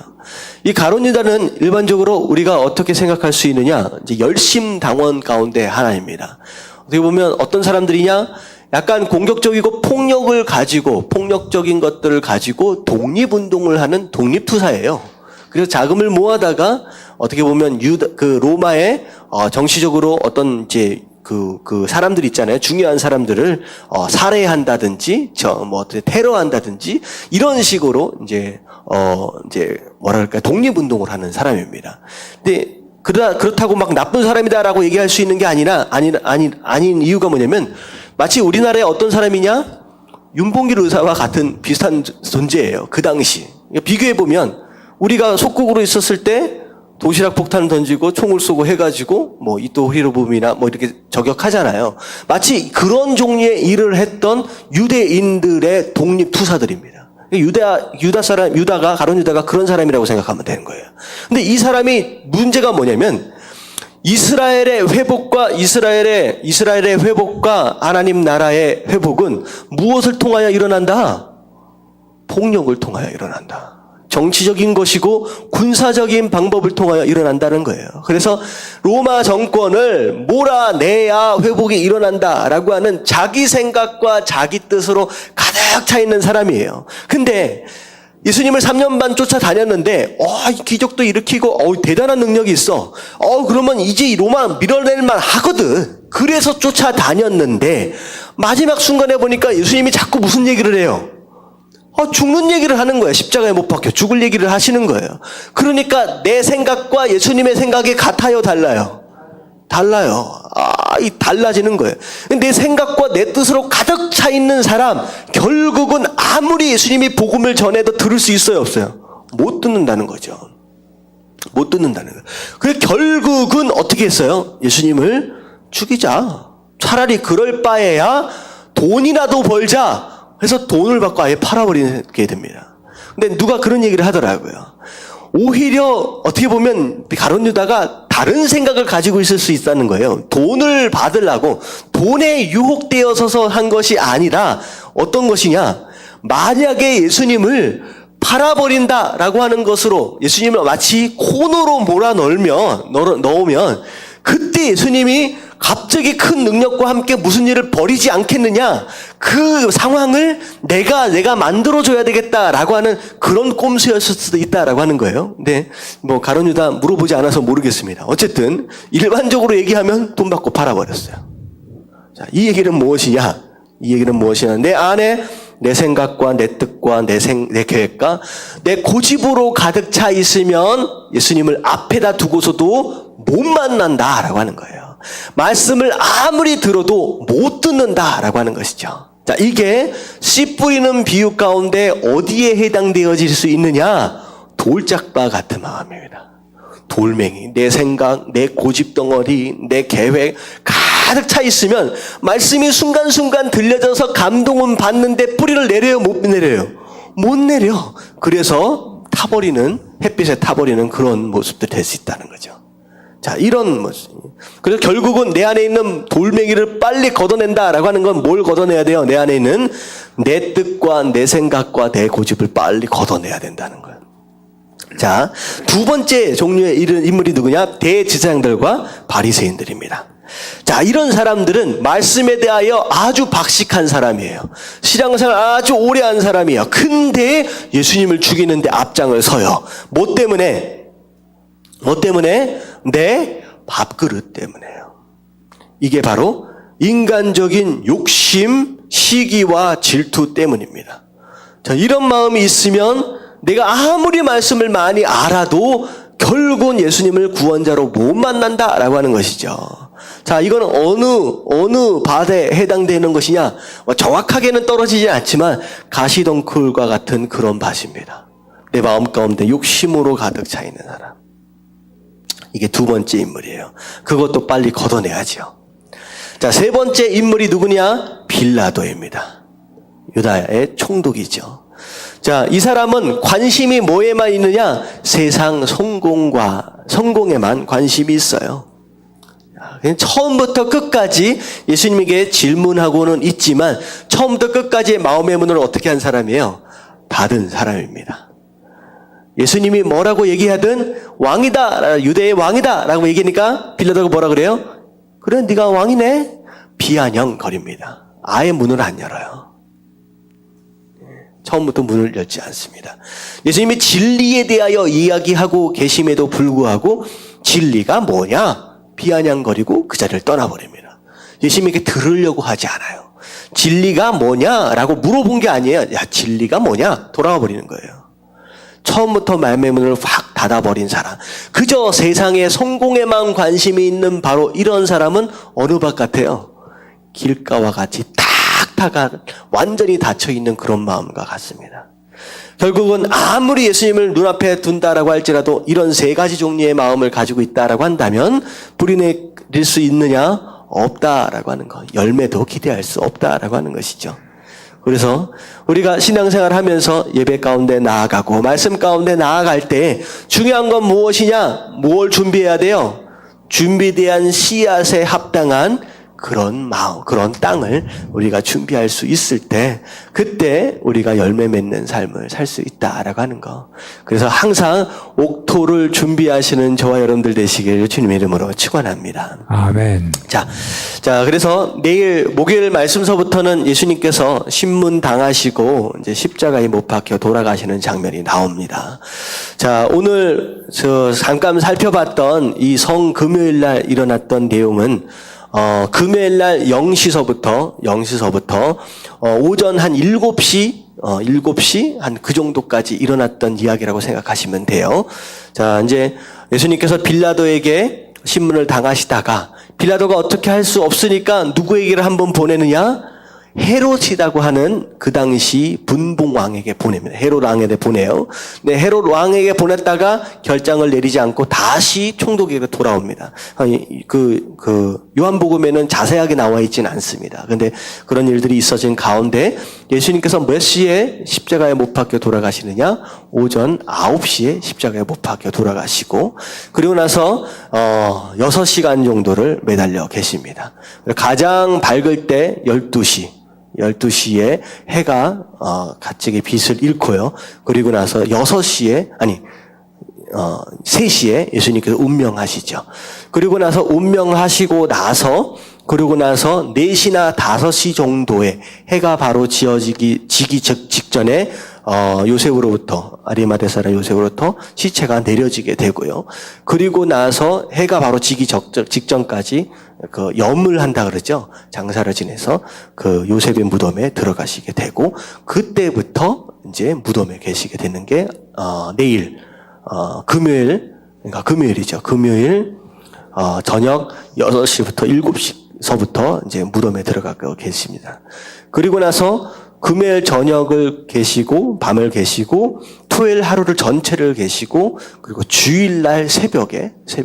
S1: 이 가룟 유다는 일반적으로 우리가 어떻게 생각할 수 있느냐? 이제 열심당원 가운데 하나입니다. 어떻게 보면 어떤 사람들이냐? 약간 공격적이고 폭력적인 것들을 가지고 독립운동을 하는 독립투사예요. 그래서 자금을 모아다가 어떻게 보면 로마의 정치적으로 어떤 이제 그 사람들 있잖아요. 중요한 사람들을 살해한다든지 테러한다든지 이런 식으로 이제 독립운동을 하는 사람입니다. 근데 그렇다고 막 나쁜 사람이다라고 얘기할 수 있는 게 아닌 이유가 뭐냐면 마치 우리나라에 어떤 사람이냐? 윤봉길 의사와 같은 비슷한 존재예요. 그 당시. 비교해 보면 우리가 속국으로 있었을 때 도시락 폭탄 던지고 총을 쏘고 해가지고 이토 히로부미나 이렇게 저격하잖아요. 마치 그런 종류의 일을 했던 유대인들의 독립투사들입니다. 가룟 유다가 그런 사람이라고 생각하면 되는 거예요. 근데 이 사람이 문제가 뭐냐면 이스라엘의 회복과 하나님 나라의 회복은 무엇을 통하여 일어난다? 폭력을 통하여 일어난다. 정치적인 것이고 군사적인 방법을 통하여 일어난다는 거예요. 그래서 로마 정권을 몰아내야 회복이 일어난다라고 하는 자기 생각과 자기 뜻으로 가득 차 있는 사람이에요. 근데 예수님을 3년 반 쫓아다녔는데 기적도 일으키고 대단한 능력이 있어. 그러면 이제 로마 밀어낼 만 하거든. 그래서 쫓아다녔는데 마지막 순간에 보니까 예수님이 자꾸 무슨 얘기를 해요? 죽는 얘기를 하는 거예요. 십자가에 못 박혀 죽을 얘기를 하시는 거예요. 그러니까 내 생각과 예수님의 생각이 같아요, 달라요? 달라요. 이 달라지는 거예요. 내 생각과 내 뜻으로 가득 차 있는 사람, 결국은 아무리 예수님이 복음을 전해도 들을 수 있어요, 없어요? 못 듣는다는 거죠. 못 듣는다는 거예요. 그래서 결국은 어떻게 했어요? 예수님을 죽이자. 차라리 그럴 바에야 돈이라도 벌자 해서 돈을 받고 아예 팔아버리게 됩니다. 근데 누가 그런 얘기를 하더라고요. 오히려 어떻게 보면 가룟 유다가 다른 생각을 가지고 있을 수 있다는 거예요. 돈을 받으려고 돈에 유혹되어서 한 것이 아니라 어떤 것이냐. 만약에 예수님을 팔아버린다라고 하는 것으로 예수님을 마치 코너로 넣으면 그때 예수님이 갑자기 큰 능력과 함께 무슨 일을 벌이지 않겠느냐. 그 상황을 내가 만들어줘야 되겠다라고 하는 그런 꼼수였을 수도 있다라고 하는 거예요. 근데 가룟 유다 물어보지 않아서 모르겠습니다. 어쨌든 일반적으로 얘기하면 돈 받고 팔아버렸어요. 자, 이 얘기는 무엇이냐? 이 얘기는 무엇이냐? 내 안에 내 생각과 내 뜻과 내 계획과 내 고집으로 가득 차 있으면 예수님을 앞에다 두고서도 못 만난다라고 하는 거예요. 말씀을 아무리 들어도 못 듣는다라고 하는 것이죠. 자, 이게 씨 뿌리는 비유 가운데 어디에 해당되어질 수 있느냐? 돌짝바 같은 마음입니다. 돌멩이, 내 생각, 내 고집 덩어리, 내 계획 가득 차 있으면 말씀이 순간순간 들려져서 감동은 받는데 뿌리를 내려요, 못 내려요? 못 내려. 그래서 햇빛에 타버리는 그런 모습도 될 수 있다는 거죠. 자, 이런 모습. 그래서 결국은 내 안에 있는 돌멩이를 빨리 걷어낸다라고 하는 건 뭘 걷어내야 돼요? 내 안에 있는 내 뜻과 내 생각과 내 고집을 빨리 걷어내야 된다는 거예요. 자, 두 번째 종류의 인물이 누구냐? 대제사장들과 바리새인들입니다. 자, 이런 사람들은 말씀에 대하여 아주 박식한 사람이에요. 신앙생활 아주 오래 한 사람이에요. 근데 예수님을 죽이는데 앞장을 서요. 뭐 때문에? 내 밥그릇 때문에요. 이게 바로 인간적인 욕심, 시기와 질투 때문입니다. 자, 이런 마음이 있으면 내가 아무리 말씀을 많이 알아도 결국은 예수님을 구원자로 못 만난다라고 하는 것이죠. 자, 이건 어느 밭에 해당되는 것이냐? 정확하게는 떨어지지 않지만 가시덩굴과 같은 그런 밭입니다. 내 마음 가운데 욕심으로 가득 차 있는 사람. 이게 두 번째 인물이에요. 그것도 빨리 걷어내야죠. 자, 세 번째 인물이 누구냐? 빌라도입니다. 유다의 총독이죠. 자, 이 사람은 관심이 뭐에만 있느냐? 세상 성공에만 관심이 있어요. 처음부터 끝까지 예수님에게 질문하고는 있지만 처음부터 끝까지의 마음의 문을 어떻게 한 사람이에요? 닫은 사람입니다. 예수님이 뭐라고 얘기하든 왕이다, 유대의 왕이다 라고 얘기하니까 빌라도가 뭐라 그래요? 그래, 네가 왕이네? 비아냥거립니다. 아예 문을 안 열어요. 처음부터 문을 열지 않습니다. 예수님이 진리에 대하여 이야기하고 계심에도 불구하고 진리가 뭐냐? 비아냥거리고 그 자리를 떠나버립니다. 예수님에게 들으려고 하지 않아요. 진리가 뭐냐라고 물어본 게 아니에요. 야, 진리가 뭐냐? 돌아와 버리는 거예요. 처음부터 말씀의 문을 확 닫아버린 사람. 그저 세상의 성공에만 관심이 있는 바로 이런 사람은 어느 밭 같아요? 길가와 같이 탁탁한 완전히 닫혀있는 그런 마음과 같습니다. 결국은 아무리 예수님을 눈앞에 둔다라고 할지라도 이런 세 가지 종류의 마음을 가지고 있다라고 한다면 뿌리 내릴 수 있느냐? 없다라고 하는 것. 열매도 기대할 수 없다라고 하는 것이죠. 그래서 우리가 신앙생활 하면서 예배 가운데 나아가고 말씀 가운데 나아갈 때 중요한 건 무엇이냐? 뭘 준비해야 돼요? 준비된 씨앗에 합당한 그런 마음, 그런 땅을 우리가 준비할 수 있을 때 그때 우리가 열매 맺는 삶을 살 수 있다라고 하는 거. 그래서 항상 옥토를 준비하시는 저와 여러분들 되시길 주님의 이름으로 축원합니다.
S2: 아멘.
S1: 자, 그래서 내일 목요일 말씀서부터는 예수님께서 신문 당하시고 이제 십자가에 못 박혀 돌아가시는 장면이 나옵니다. 자, 오늘 잠깐 살펴봤던 이 성금요일 날 일어났던 내용은 금요일 날 0시서부터 오전 한 7시 7시 한 그 정도까지 일어났던 이야기라고 생각하시면 돼요. 자, 이제 예수님께서 빌라도에게 신문을 당하시다가 빌라도가 어떻게 할 수 없으니까 누구에게를 한번 보내느냐? 헤롯이라고 하는 그 당시 분봉 왕에게 보냅니다. 헤롯 왕에게 보내요. 네, 헤롯 왕에게 보냈다가 결정을 내리지 않고 다시 총독에게 돌아옵니다. 요한복음에는 자세하게 나와 있지는 않습니다. 근데 그런 일들이 있어진 가운데 예수님께서 몇 시에 십자가에 못 박혀 돌아가시느냐? 오전 9시에 십자가에 못 박혀 돌아가시고, 그리고 나서 6시간 정도를 매달려 계십니다. 가장 밝을 때 12시에 해가 갑자기 빛을 잃고요. 그리고 나서 3시에 예수님께서 운명하시죠. 그리고 나서 운명하시고 나서 4시나 5시 정도에 해가 바로 지기 직전에 요셉으로부터, 아리마대 사람 요셉으로부터 시체가 내려지게 되고요. 그리고 나서 해가 바로 지기 직전까지 염을 한다 그러죠. 장사를 지내서 그 요셉의 무덤에 들어가시게 되고, 그때부터 이제 무덤에 계시게 되는 게 내일 금요일이죠. 금요일 저녁 6시부터 7시서부터 이제 무덤에 들어가고 계십니다. 그리고 나서 금요일 저녁을 계시고 밤을 계시고 토요일 하루를 전체를 계시고, 그리고 주일날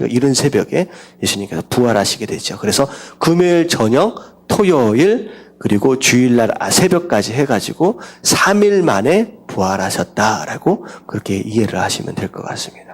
S1: 이른 새벽에 예수님께서 부활하시게 되죠. 그래서 금요일 저녁, 토요일, 그리고 주일날 새벽까지 해가지고 3일 만에 부활하셨다라고 그렇게 이해를 하시면 될 것 같습니다.